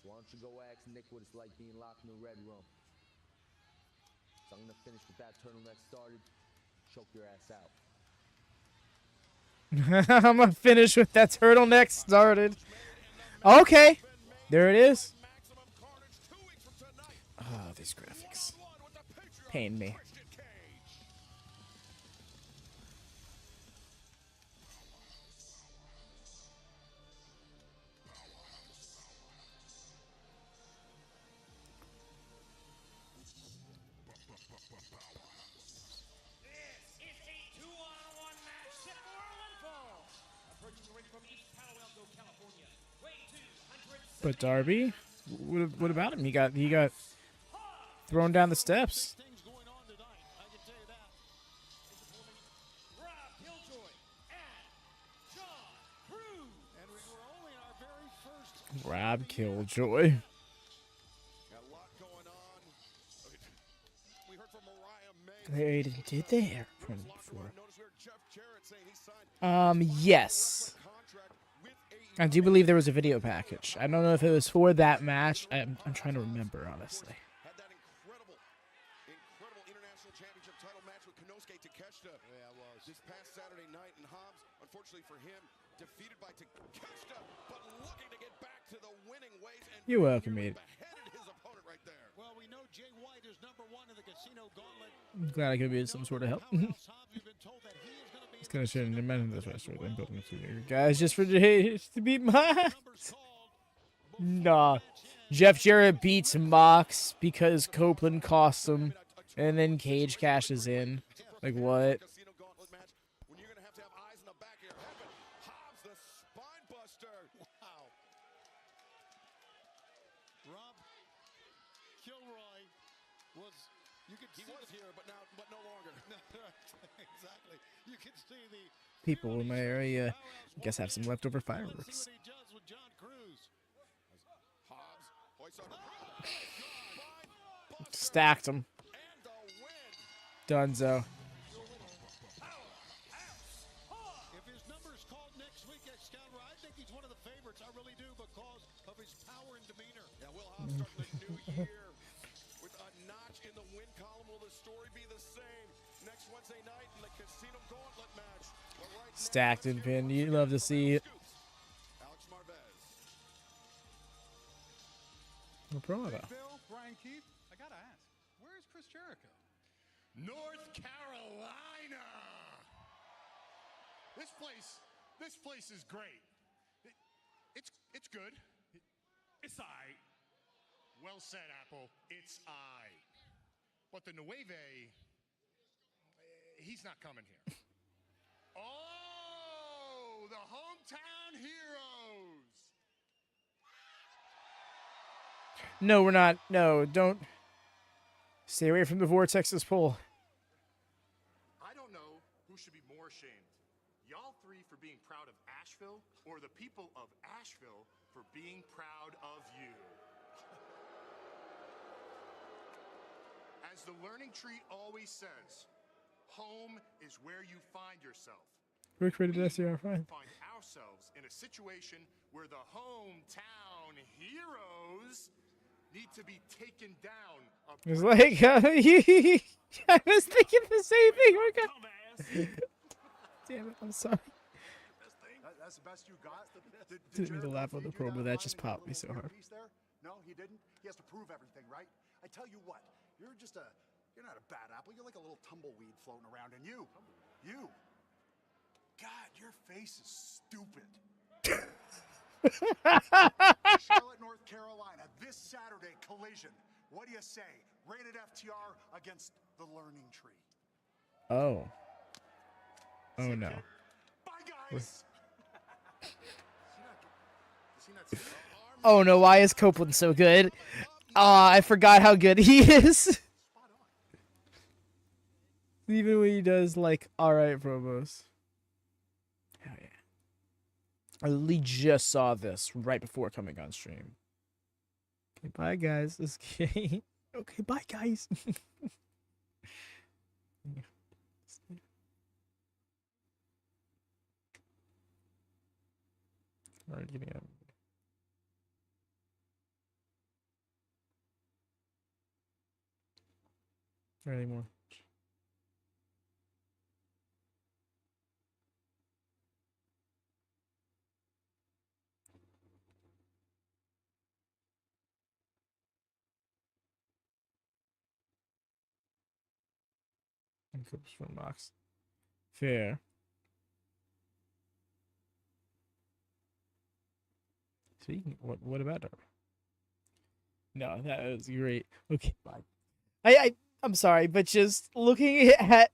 So why don't you go ask Nick what it's like being locked in the Red Room? So I'm gonna finish with that turtleneck started, choke your ass out. I'm gonna finish with that turtleneck started. Okay, there it is. Oh, these graphics pain me. But Darby, what about him? He got thrown down the steps. Rob Killjoy. Did they ever print it before? Yes. I do believe there was a video package. I don't know if it was for that match. I'm trying to remember, honestly. Had that incredible international championship title match with Konosuke Takeshita. Yeah, it was. This past Saturday night, and Hobbs, unfortunately for him, defeated by Takeshita, but looking to get back to the winning ways. And You're welcome, mate. beheaded his opponent right there. Well, we know Jay White is #1 in the Casino Gauntlet. I'm glad I could be of some sort of help. Powerhouse Hobbs, you've been told that he is going to be It's gonna show an amendment this restaurant. I'm building a few guys just for to beat Mox. Nah. Jeff Jarrett beats Mox because Copeland costs him, and then Cage cashes in. Like what? Casino Gauntlet match when you're going to have eyes in the back of your head. But Hobbs, the spine buster. Wow. Rob Kilroy was, you could see He was here, but no longer. exactly. You can see the People in my area, I guess, have some leftover fireworks. what he does with John Cruz. Hobbs, hoists up. Stacked him. Dunzo. If his number's called next week at Excalibur, I think he's one of the favorites. I really do because of his power and demeanor. Yeah, Will Hobbs starting the new year with a notch in the win column. Will the story be the same next Wednesday night in the Casino Gauntlet match? But right now, Stacked and pinned. You love to see it. Alex Marvez. No problem. Bill, Brian Keith, I gotta ask, where is Chris Jericho? North Carolina. This place is great. It's good. It's aight. Well said, Apple. It's aight. But the Nueve, he's not coming here. Oh, the hometown heroes. No, we're not. No, don't. Stay away from the Vortex's pull. I don't know who should be more ashamed. Y'all three for being proud of Asheville, or the people of Asheville for being proud of you. As the learning tree always says, home is where you find yourself. We're created SCR fine. Find ourselves in a situation where the hometown heroes need to be taken down. It's like, I was thinking the same thing. Oh, God. Damn it, I'm sorry. That's the best you got? Didn't mean to laugh on the promo. That just popped me so hard. No, he didn't. He has to prove everything, right? I tell you what, you're not a bad apple. You're like a little tumbleweed floating around. And you, God, your face is stupid. Charlotte, North Carolina, this Saturday, Collision. What do you say? Rated FTR against the Learning Tree. Oh. Oh, no. Bye, guys. Oh, no. Why is Copeland so good? I forgot how good he is. Even when he does, like, alright promos. Hell yeah. I literally just saw this right before coming on stream. Okay, bye, guys. This game. Okay, bye, guys. Alright, getting out. Anymore. Clips from Mox. Fair. Speaking, what about her? No, that was great. Okay, bye. I'm sorry, but just looking at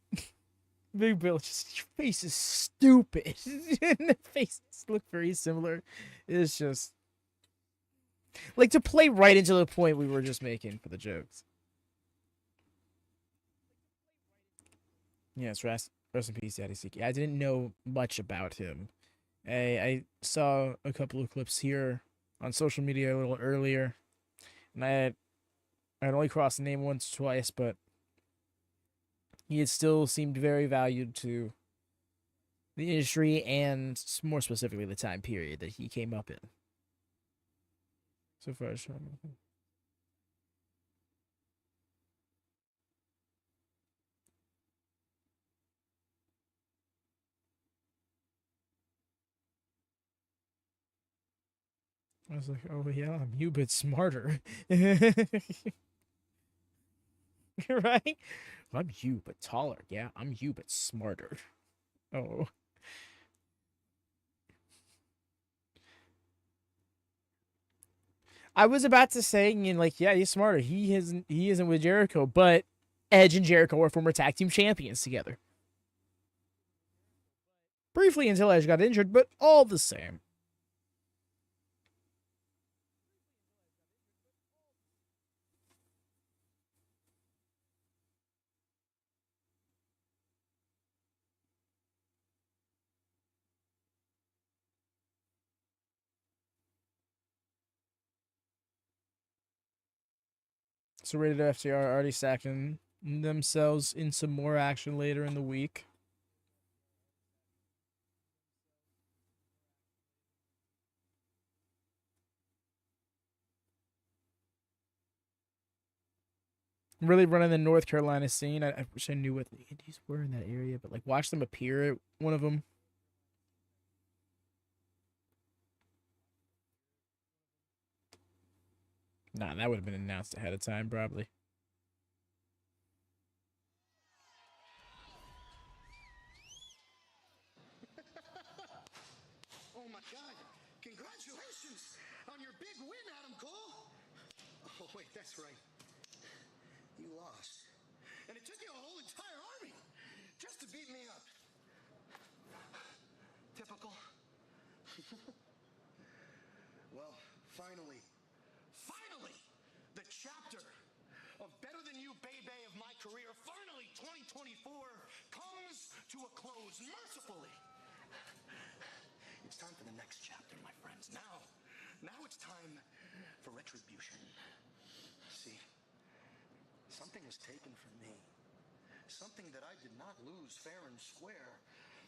Big Bill, just your face is stupid. And the faces look very similar. It's just like to play right into the point we were just making for the jokes. Yes, rest in peace, Daddy Siki. I didn't know much about him. I saw a couple of clips here on social media a little earlier, and I'd only crossed the name once or twice, but he had still seemed very valued to the industry and more specifically the time period that he came up in. So far as I was like, oh yeah, I'm you, but smarter. Right? I'm you, but taller. Yeah, I'm you, but smarter. Oh. I was about to say, like, yeah, he's smarter. He isn't with Jericho, but Edge and Jericho are former tag team champions together. Briefly until Edge got injured, but all the same. So Rated FTR already stacking themselves in some more action later in the week. Really running the North Carolina scene. I wish I knew what the Indies were in that area, but like watch them appear at one of them. Nah, that would have been announced ahead of time, probably. Oh my God! Congratulations on your big win, Adam Cole. Oh wait, that's right. You lost, and it took you a whole entire army just to beat me up. Typical. Well, finally, the chapter of better than you, baby, of my career, finally 2024 comes to a close mercifully. It's time for the next chapter, my friends. Now it's time for retribution. See, something was taken from me. Something that I did not lose fair and square.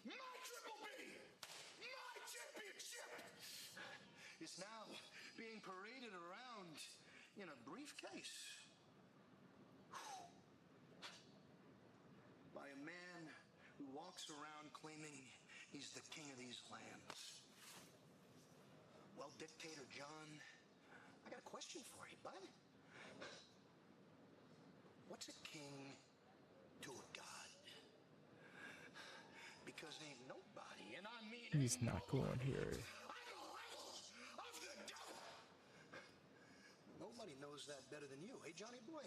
My Triple B! My championship! Is now being paraded around in a briefcase. By a man who walks around claiming he's the king of these lands. Well, Dictator John, I got a question for you, bud. What's a king to a god? Because ain't nobody, and I mean He's not going here. Nobody knows that better than you, hey, Johnny boy?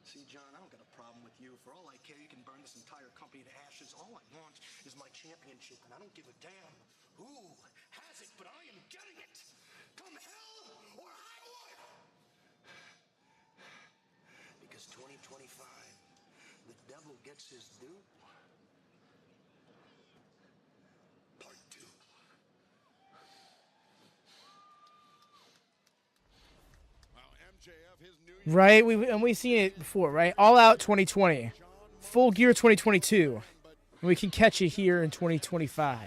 See, John, I don't got a problem with you. For all I care, you can burn this entire company to ashes. All I want is my championship, and I don't give a damn who has it, but I am getting it. Come hell or high water. Because 2025, the devil gets his due. Part 2. Right, we've seen it before, right? All Out 2020, Full Gear 2022, and we can catch it here in 2025.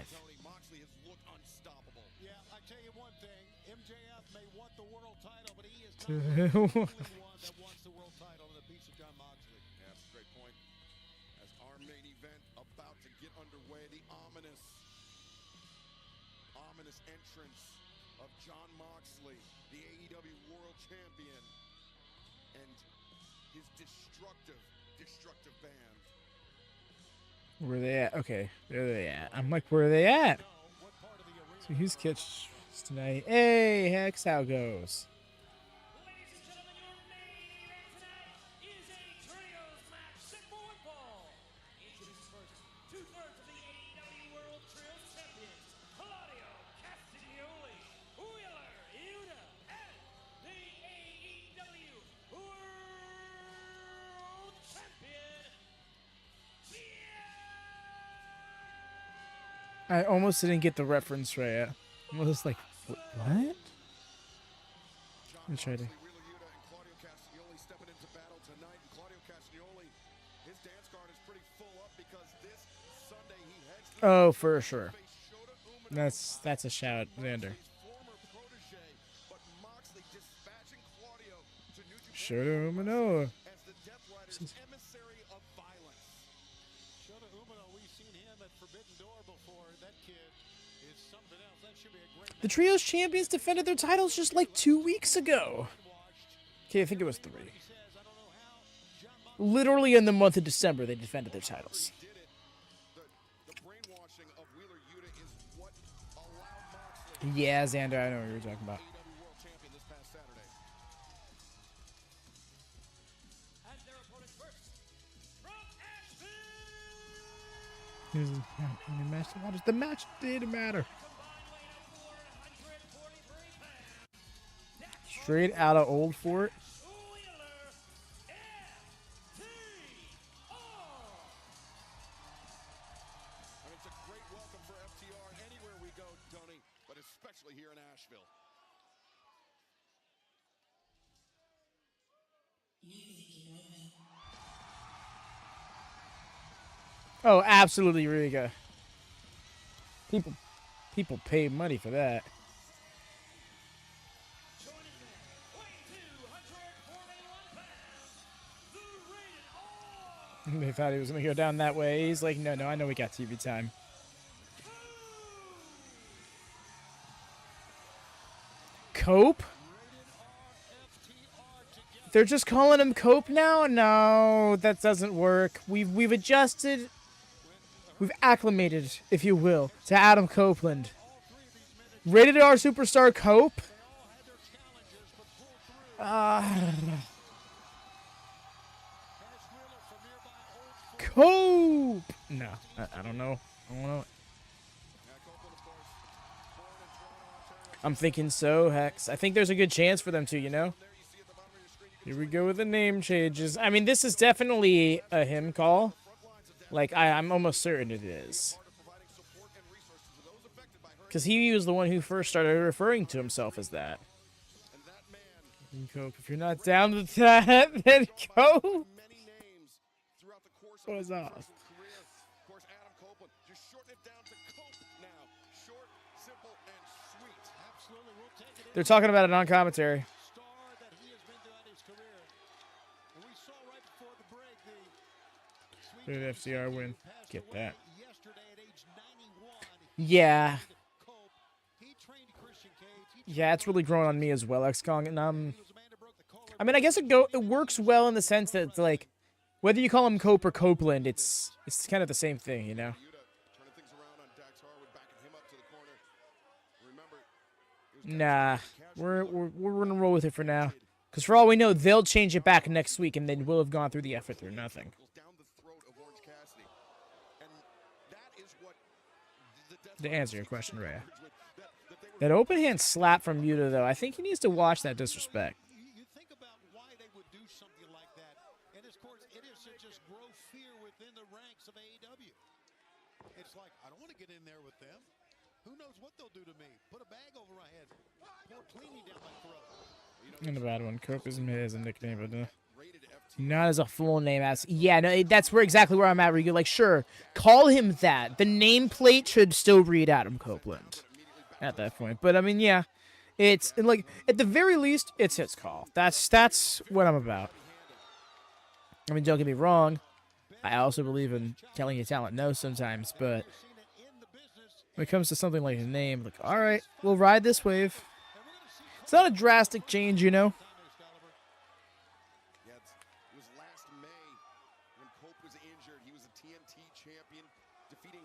Yeah, I tell you one thing, MJF may want the world title, but he is not the only one that wants the world title in the piece of John Moxley. Yeah, that's a great point. As our main event about to get underway, the ominous entrance of John Moxley, the AEW World Champion, and his destructive band. Where they at? Okay, there they at. I'm like, where are they at? So who's catch tonight? Hey, Hex, how it goes? Is a trios match set for one fall. Introducing first, 2/3 of the AEW World Trios Champions, Claudio, Castagnoli, Yuta, and the AEW World Champion. I almost didn't get the reference right. I was like, what? Let me try to. Yuta and Claudio Castagnoli stepping into battle tonight, and Claudio Castagnoli, his dance Oh, for sure. That's a shout, Xander. Shota Umino. The Trios champions defended their titles just like 2 weeks ago. Okay, I think it was 3. Literally in the month of December, they defended their titles. Yeah, Xander, I know what you were talking about. The match didn't matter. Straight out of Old Fort. It's a great welcome for FTR anywhere we go, Tony, but especially here in Asheville. Oh, absolutely, Riga. People pay money for that. They thought he was going to go down that way. He's like, no, I know we got TV time. Cope? They're just calling him Cope now? No, that doesn't work. We've adjusted. We've acclimated, if you will, to Adam Copeland. Rated R superstar Cope? Cope! No, I don't know. I don't know. I'm thinking so, Hex. I think there's a good chance for them to, you know? Here we go with the name changes. I mean, this is definitely a him call. Like, I'm almost certain it is. Because he was the one who first started referring to himself as that. Cope, if you're not down with that, then Cope was off. They're talking about it on commentary. Did FCR win? Get that. Yeah. Yeah, it's really growing on me as well, X-Kong. And I mean, I guess it works well in the sense that it's like, whether you call him Cope or Copeland, it's kind of the same thing, you know. Nah, we're gonna roll with it for now, because for all we know, they'll change it back next week, and then we'll have gone through the effort through nothing. To answer your question, Rhea. That open hand slap from Yuta, though, I think he needs to watch that disrespect. You think about why they would do something like that, and of course, it is to just grow fear within the ranks of AEW. It's like, I don't want to get in there with them. Who knows what they'll do to me? Put a bag over my head. Pour cleaning down my throat. And a bad one. Cope is as a nickname, but not as a full name. As yeah, no, that's exactly where I'm at. Where you like, sure, call him that. The nameplate should still read Adam Copeland at that point. But I mean, yeah, it's like at the very least, it's his call. That's what I'm about. I mean, don't get me wrong. I also believe in telling your talent no sometimes, but when it comes to something like a name, like, all right, we'll ride this wave. It's not a drastic change, you know. Yeah, it was last May when Cope was injured. He was a TNT champion, defeating.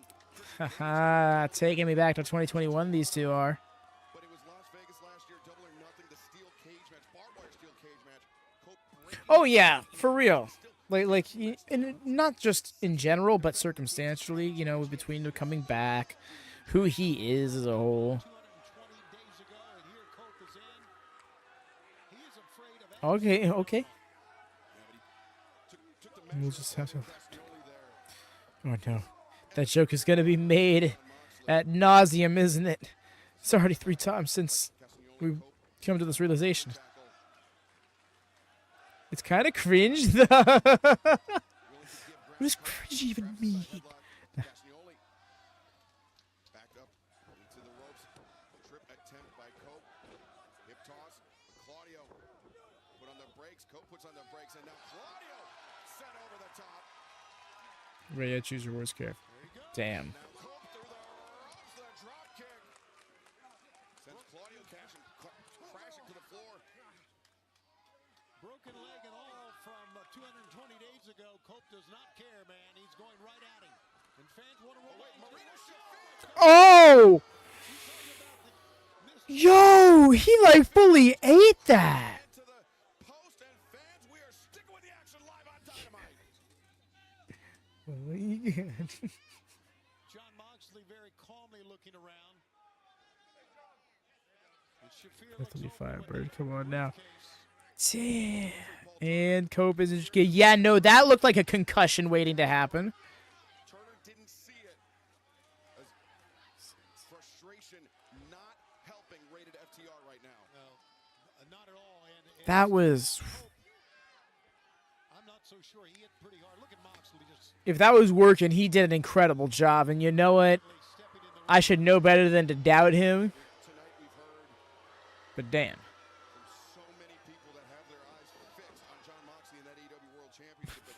Haha, taking me back to 2021. These two are. But it was Las Vegas last year, Double or Nothing, the steel cage match, barbed wire steel cage match. Cope. Oh yeah, for real. Like, and not just in general, but circumstantially, you know, between the coming back, who he is as a whole. Okay. We'll just have to. Oh no, that joke is gonna be made ad nauseum, isn't it? It's already 3 times since we've come to this realization. It's kind of cringe, though. What does cringe even mean? attempt by Cope. Hip toss. Claudio put on the brakes. Cope puts on the brakes, and now Claudio sent over the top. Ray, yeah, choose your words carefully. Damn. Now Cope through the ropes, the drop kick. Sends Claudio crashing to the floor. Broken leg and all from 220 days ago. Cope does not care, man. He's going right at him. And fans want to Oh! Yo, he like fully ate that. John Moxley very calmly looking around. That's be fine, bird. Come on now. Damn. And Cope is just yeah, no, that looked like a concussion waiting to happen. Turner didn't see it. Frustration not helping rated FTR right now. No, not at all. And That was. I'm not so sure. He hit pretty hard. Look at Moxley just. If that was working, he did an incredible job. And you know what? I should know better than to doubt him. But damn. So many people that have their eyes fixed on John Moxley in that AEW World Championship. But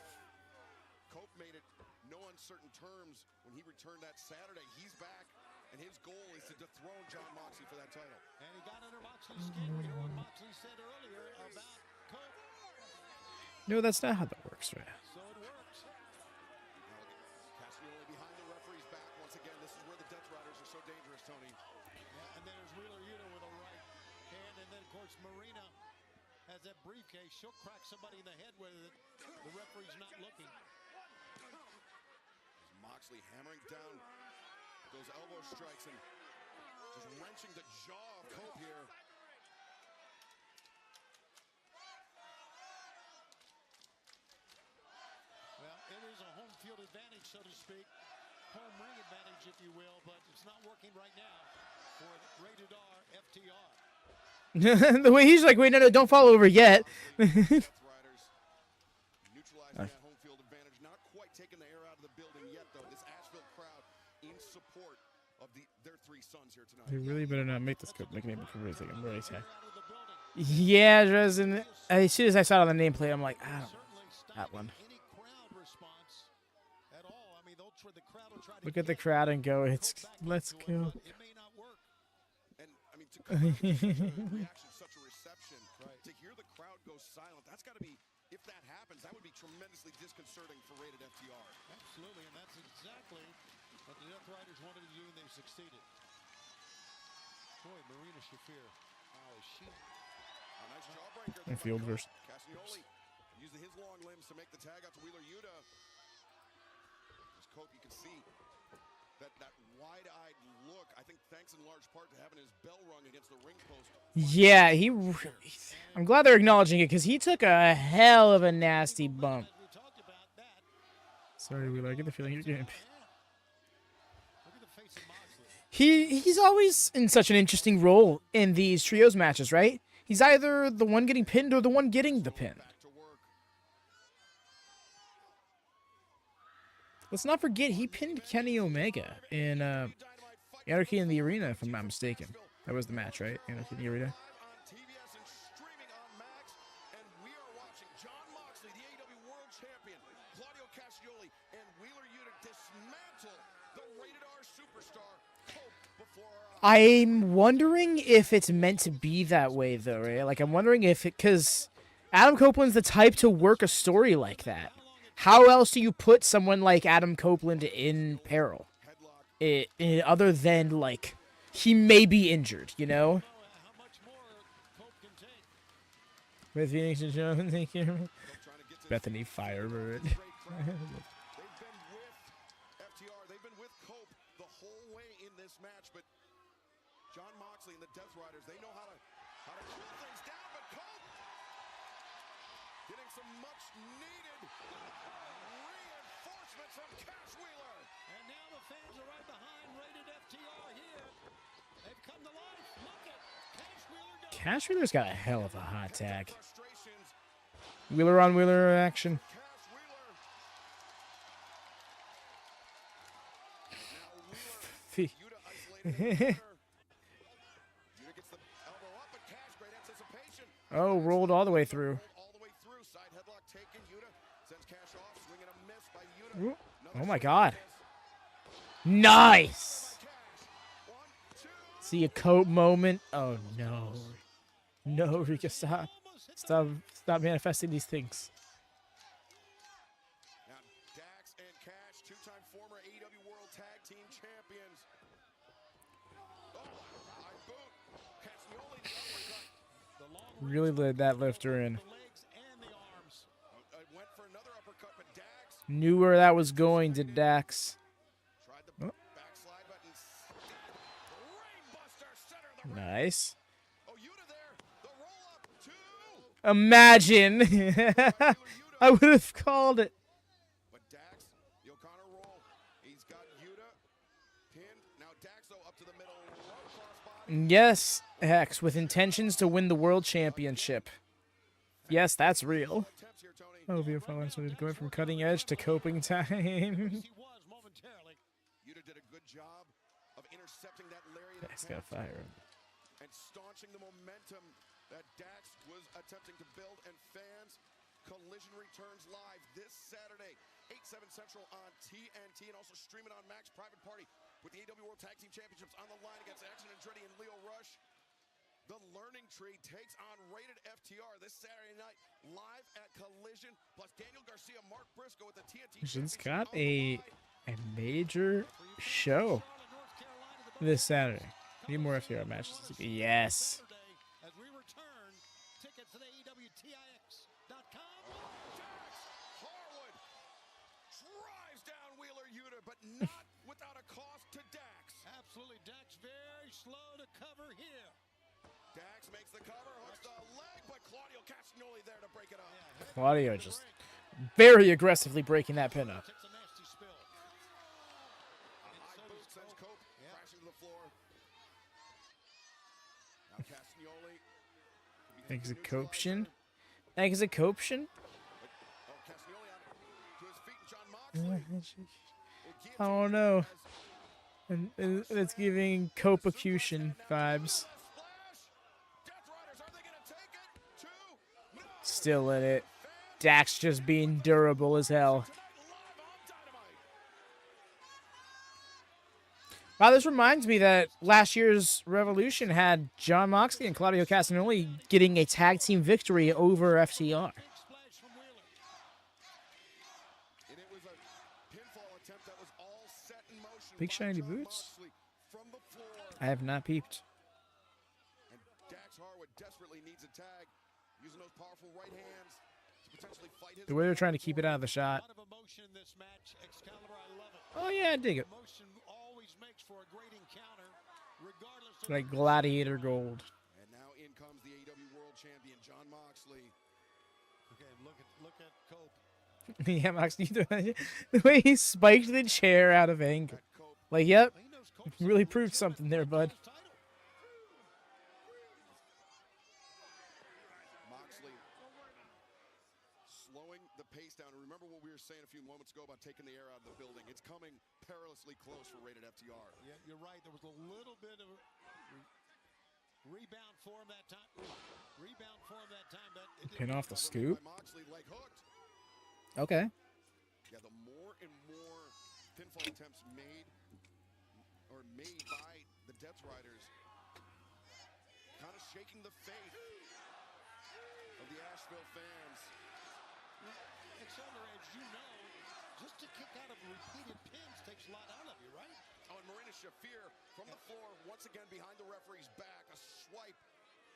Cope made it no uncertain terms when he returned that Saturday. He's back, and his goal is to dethrone John Moxley for that title. And he got under Moxley's skin. You know what Moxley said earlier about Cope. No, that's not how that works, right? So it works. Castagnoli behind the referee's back once again. This is where the Death Riders are so dangerous, Tony. Yeah, and then there's Wheeler Yuta with a right hand, and then of course Marina has that briefcase. She'll crack somebody in the head with it. The referee's not looking. Moxley hammering down those elbow strikes and just wrenching the jaw of Cope here. Well, it is a home field advantage, so to speak. Home ring advantage, if you will, but it's not working right now for Rated R FTR. The way he's like, wait, no, don't fall over yet. Neutralizing that home field advantage. Not quite taking the air out of the building yet, though. This Asheville crowd in support of their three sons here tonight. They really better not make this good nickname for me. I'm really sad. Yeah, Dresden. As soon as I saw it on the nameplate, I'm like, I don't know that one. Look at the crowd and go, let's go. Reaction, such a reception. To hear the crowd go silent, that's got to be, if that happens, that would be tremendously disconcerting for rated FTR. Absolutely, and that's exactly what the Death Riders wanted to do, and they've succeeded. Boy, Marina Shafir. Oh, she. A nice jawbreaker. And field versus. Castagnoli using his long limbs to make the tag out to Wheeler Yuta. As Cope, you can see that wide-eyed look, I think thanks in large part to having his bell rung against the ring post. Yeah, I'm glad they're acknowledging it because he took a hell of a nasty bump. Sorry, Wheeler. I get the feeling you're getting. He's always in such an interesting role in these trios matches, right? He's either the one getting pinned or the one getting the pin. Let's not forget, he pinned Kenny Omega in Anarchy in the Arena, if I'm not mistaken. That was the match, right? Anarchy in the Arena. I'm wondering if it's meant to be that way, though, right? Like, I'm wondering if it, because Adam Copeland's the type to work a story like that. How else do you put someone like Adam Copeland in peril? Other than, like, he may be injured, you know? With Phoenix and Jones, thank you. Bethany Firebird. They've been with Cope the whole way in this match, but John Moxley and the Death Riders, they know how to cool things down, but Cope getting some much needed reinforcements from Cash Wheeler. And now the fans are right behind rated FTR here. They've come to life. Look at Cash Wheeler. Cash Wheeler's got a hell of a hot tag. Wheeler on Wheeler action. Oh, rolled all the way through. Side headlock taken. Yuta sends Cash off. Swing and a miss by Yuta. Ooh. Oh my God. Nice. See a Cope moment. Oh no. No, Rika, stop. Stop manifesting these things. Now Dax and Cash, two-time former AEW World Tag Team Champions. Oh, high boot. Castagnoli, the uppercut. Really let that lifter in. Went for another uppercut, but Dax Knew where that was going, did Dax. tried the backslide button. Brainbuster, center the Nice. Oh, Yuta there. The roll up. Imagine. I would have called it. But Dax, the O'Connor roll. He's got Yuta pinned. Now Dax, though, up to the middle. Low crossbody. Yes, Hex, with intentions to win the world championship. Yes, that's real. Oh, beautiful. So he's going from cutting edge to coping time. Yuta did a good job of intercepting that lariat Dax got fire. and staunching the momentum that Dax was attempting to build. And fans, Collision returns live this Saturday, 8/7 Central on TNT, and also streaming on Max Private Party with the AEW World Tag Team Championships on the line against Action Andretti and Leo Rush. The Learning Tree takes on Rated FTR this Saturday night live at Collision. Plus Daniel Garcia, Mark Briscoe with the TNT. She's got a major show this Saturday. Need more FTR matches. Yes. As we return, tickets at AEWTIX.com. Harwood drives down Wheeler Yuta, but not without a cost to Dax. Absolutely, Dax very slow to cover here. Dax makes the cover, hooks the leg, but Claudio Castagnoli there to break it up. Claudio just very aggressively breaking that pin up. Takes a nasty spill. High boot sends Cope crashing to the floor. Now Castagnoli. Thanks a Coption. Thanks a Coption. Oh, Castagnoli on to his feet, John Moxley. I don't know. And it's giving Copecution vibes. Still in it. Dax just being durable as hell. Wow, this reminds me that last year's Revolution had John Moxley and Claudio Castagnoli getting a tag team victory over FTR. Big shiny boots? I have not peeped. And Dax Harwood desperately needs a tag, using those powerful right hands to potentially fight his. The way they're trying to keep it out of the shot. Oh yeah, I dig it. Like Gladiator Gold. And now in comes the AEW World Champion, John Moxley. Okay, look at Cope. Yeah, Moxley, the way he spiked the chair out of anger. Like, yep, really proved something there, bud. Moxley slowing the pace down. Remember what we were saying a few moments ago about taking the air out of the building. It's coming perilously close for Rated FTR. Yeah, you're right. There was a little bit of rebound for him that time. Rebound for him that time. But Pin off the scoop. Moxley leg hooked. Okay. Yeah, the more and more pinfall attempts made by the Death Riders, kind of shaking the faith of the Asheville fans. Accelerator, as you know, just to kick out of repeated pins takes a lot out of you, right? Oh, and Marina Shafir from the floor, once again behind the referee's back, a swipe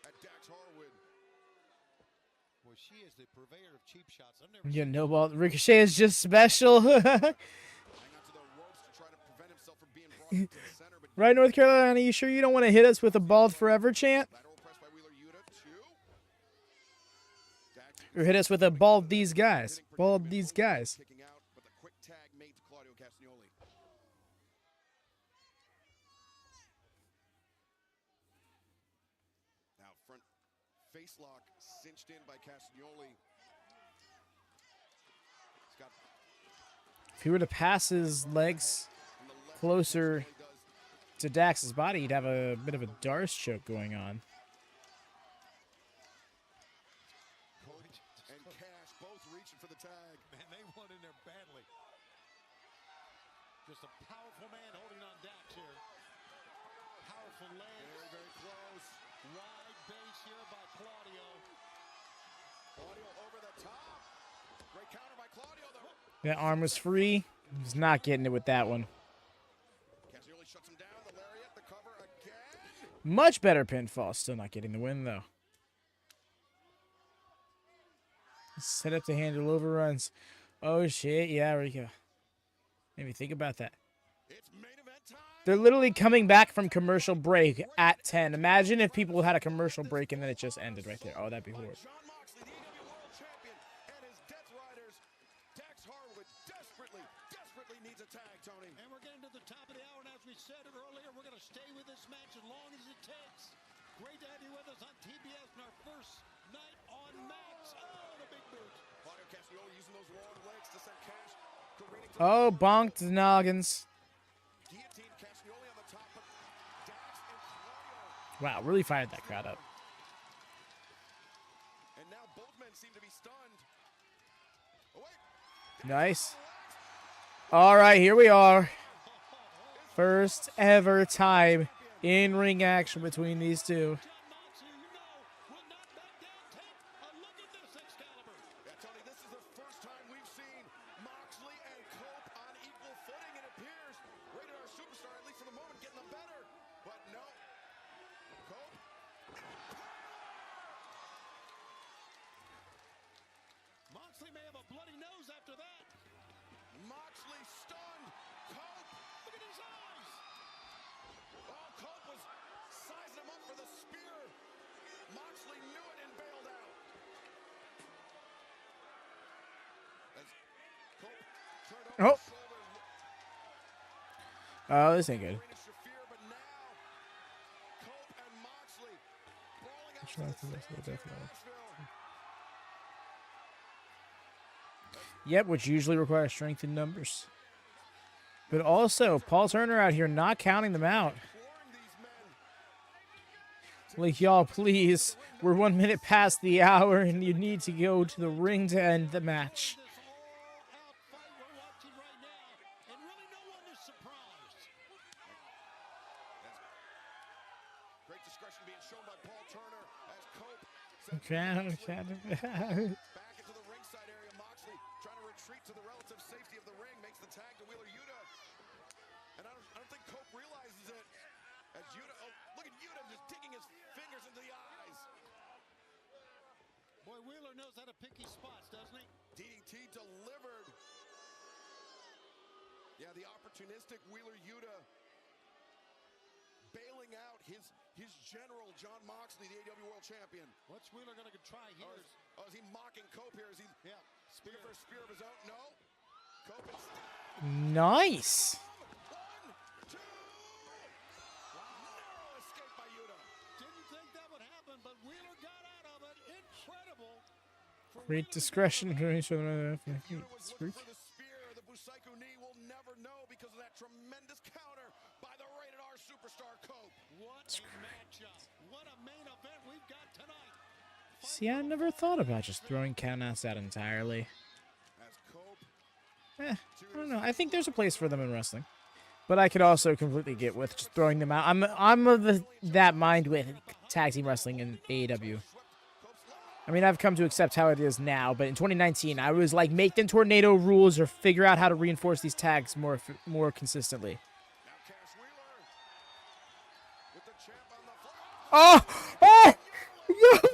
at Dax Harwood. Well, she is the purveyor of cheap shots. I've never Yeah, no ball. Ricochet is just special. Right, North Carolina, you sure you don't want to hit us with a bald forever chant? Or hit us with a bald these guys. Bald these guys. Kicking out, but the quick tag made to Claudio Castagnoli. Now front face lock cinched in by Castagnoli. He's got If he were to pass his legs closer to Dax's body, he'd have a bit of a Darce choke going on. Wide base here by Claudio. Claudio over the top. Great counter by Claudio, though. That arm was free. He's not getting it with that one. Castagnoli shuts him down. The lariat, the cover again. Much better pinfall. Still not getting the win, though. Set up to handle overruns. Oh, shit. Yeah, we go. Maybe think about that. They're literally coming back from commercial break at 10. Imagine if people had a commercial break and then it just ended right there. Oh, that'd be horrible. And we're getting to the top of the hour, and as we said it earlier, we're going to stay with this match as long as it takes. Great to have you with us on TBS in our first night on Max. Oh, the big boot. Claudio Castagnoli using those long legs to send Cash careening to Oh, bonked the noggins. guillotine. Castagnoli on the top, but Dax and Claudio. Wow, really fired that crowd up. And now both men seem to be stunned. Oh, wait. Nice. All right, here we are. First ever time in ring action between these two. Yeah, Tony, this is the first time we've seen Moxley and Cope on equal footing. It appears Rated R Superstar, at least for the moment, getting the better. But no. Cope. Moxley may have a bloody nose after that. Moxley stunned. Cope. Look at his eyes. Oh, Cope was sizing him up for the spear. Moxley knew it and bailed out. As Cope turned over Oh. his shoulder. Oh, this ain't good. But now, Cope and Moxley brawling out to the stage here in Asheville. Yep, which usually requires strength in numbers. But also, Paul Turner out here not counting them out. Like, y'all, please. We're 1 minute past the hour, and you need to go to the ring to end the match. Great discretion being shown by Paul Turner as Cope Okay. back into the ringside area. Moxley trying to retreat to the relative safety of the ring, makes the tag to Wheeler Yuta. And I don't think Cope realizes it. As Yuta, oh, look at Yuta just digging his fingers into the eyes. Boy, Wheeler knows how to pick his spots, doesn't he? DDT delivered. Yeah, the opportunistic Wheeler Yuta bailing out his general, John Moxley, the AEW World Champion. What's Wheeler going to try here? Is he mocking Cope here? Is he spear for a spear of his own? No. Cope is Nice. narrow escape by Yuta. Didn't think that would happen, but Wheeler got out of it. Incredible. Great discretion. Yuta was looking for the spear. The Busaiku knee will never know because of that tremendous counter by the Rated R Superstar Cope. What a matchup. What a main event we've got tonight. See, I never thought about just throwing countouts out entirely. As Cope I don't know. I think there's a place for them in wrestling, but I could also completely get with just throwing them out. I'm of that mind with tag team wrestling in AEW. I mean, I've come to accept how it is now, but in 2019, I was like, make them tornado rules or figure out how to reinforce these tags more consistently. Oh! Oh!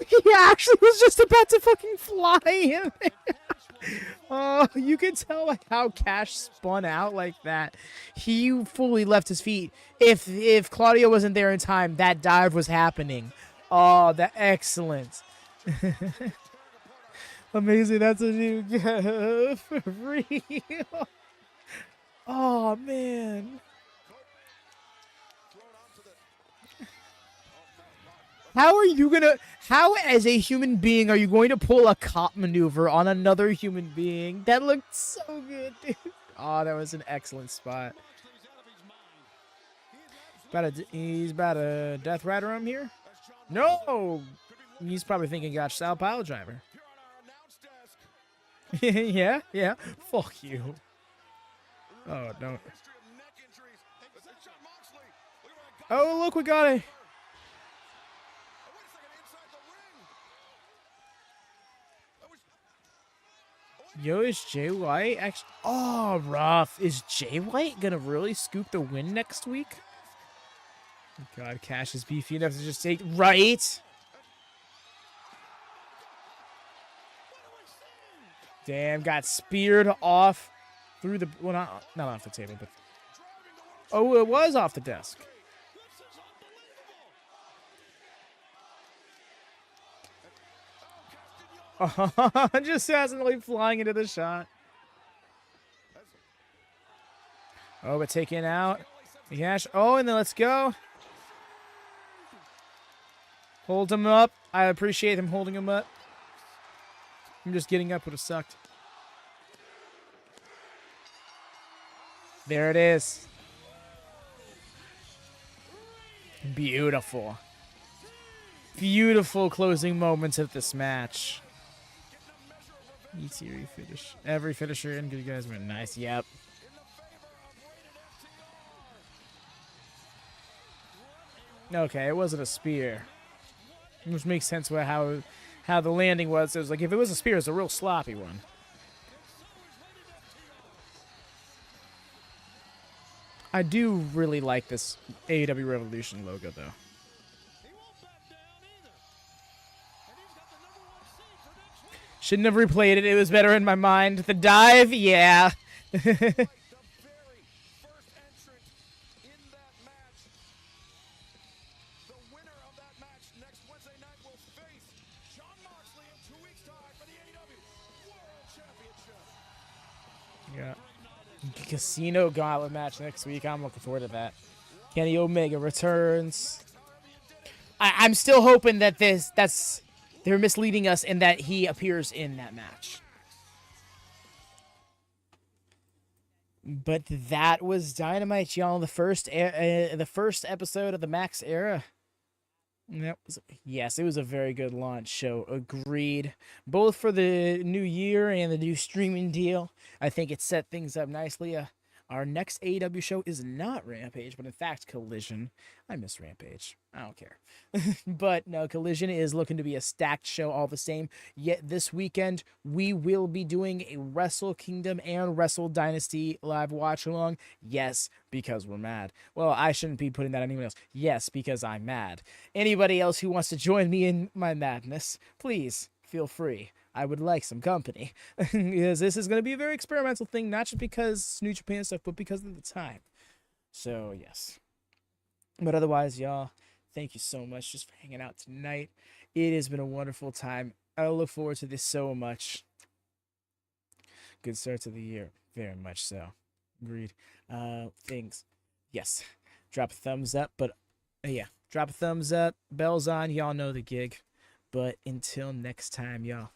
He actually was just about to fucking fly in there. Oh, you can tell like how Cash spun out like that. He fully left his feet. If Claudio wasn't there in time, that dive was happening. Oh, that excellent. Amazing. That's a new for real. Oh man. How as a human being are you going to pull a cop maneuver on another human being? That looked so good, dude. Oh, that was an excellent spot. He's about a Death Rider him here? No! He's probably thinking, gosh, Sal Pile Driver. Yeah. Fuck you. Oh, don't. Oh, look, we got it. Yo, is Jay White actually? Oh, rough. Is Jay White gonna really scoop the win next week? God, Cash is beefy enough to just take right. Damn, got speared off through the well, not off the table, but oh, it was off the desk. Just hesitantly flying into the shot. Oh, but taken out. Yash. Oh, and then let's go. Hold him up. I appreciate him holding him up. I'm just getting up would have sucked. There it is. Beautiful. Beautiful closing moments of this match. ET finish. Every finisher in good guys went nice. Yep. Okay, it wasn't a spear. Which makes sense with how the landing was. It was like if it was a spear, it's a real sloppy one. I do really like this AEW Revolution logo though. Shouldn't have replayed it. It was better in my mind. The dive, yeah. Yeah. Casino Gauntlet match next week. I'm looking forward to that. Kenny Omega returns. I'm still hoping that they're misleading us in that he appears in that match. But that was Dynamite, y'all. The first episode of the Max era. Yes, it was a very good launch show. Agreed. Both for the new year and the new streaming deal. I think it set things up nicely. Our next AEW show is not Rampage, but in fact Collision. I miss Rampage. I don't care. But no, Collision is looking to be a stacked show all the same. Yet this weekend, we will be doing a Wrestle Kingdom and Wrestle Dynasty live watch along. Yes, because we're mad. Well, I shouldn't be putting that on anyone else. Yes, because I'm mad. Anybody else who wants to join me in my madness, please feel free. I would like some company. Because this is going to be a very experimental thing, not just because New Japan stuff, but because of the time. So, yes. But otherwise, y'all, thank you so much just for hanging out tonight. It has been a wonderful time. I look forward to this so much. Good start to the year. Very much so. Agreed. Things. Yes. Drop a thumbs up. But, yeah. Drop a thumbs up. Bells on. Y'all know the gig. But until next time, y'all.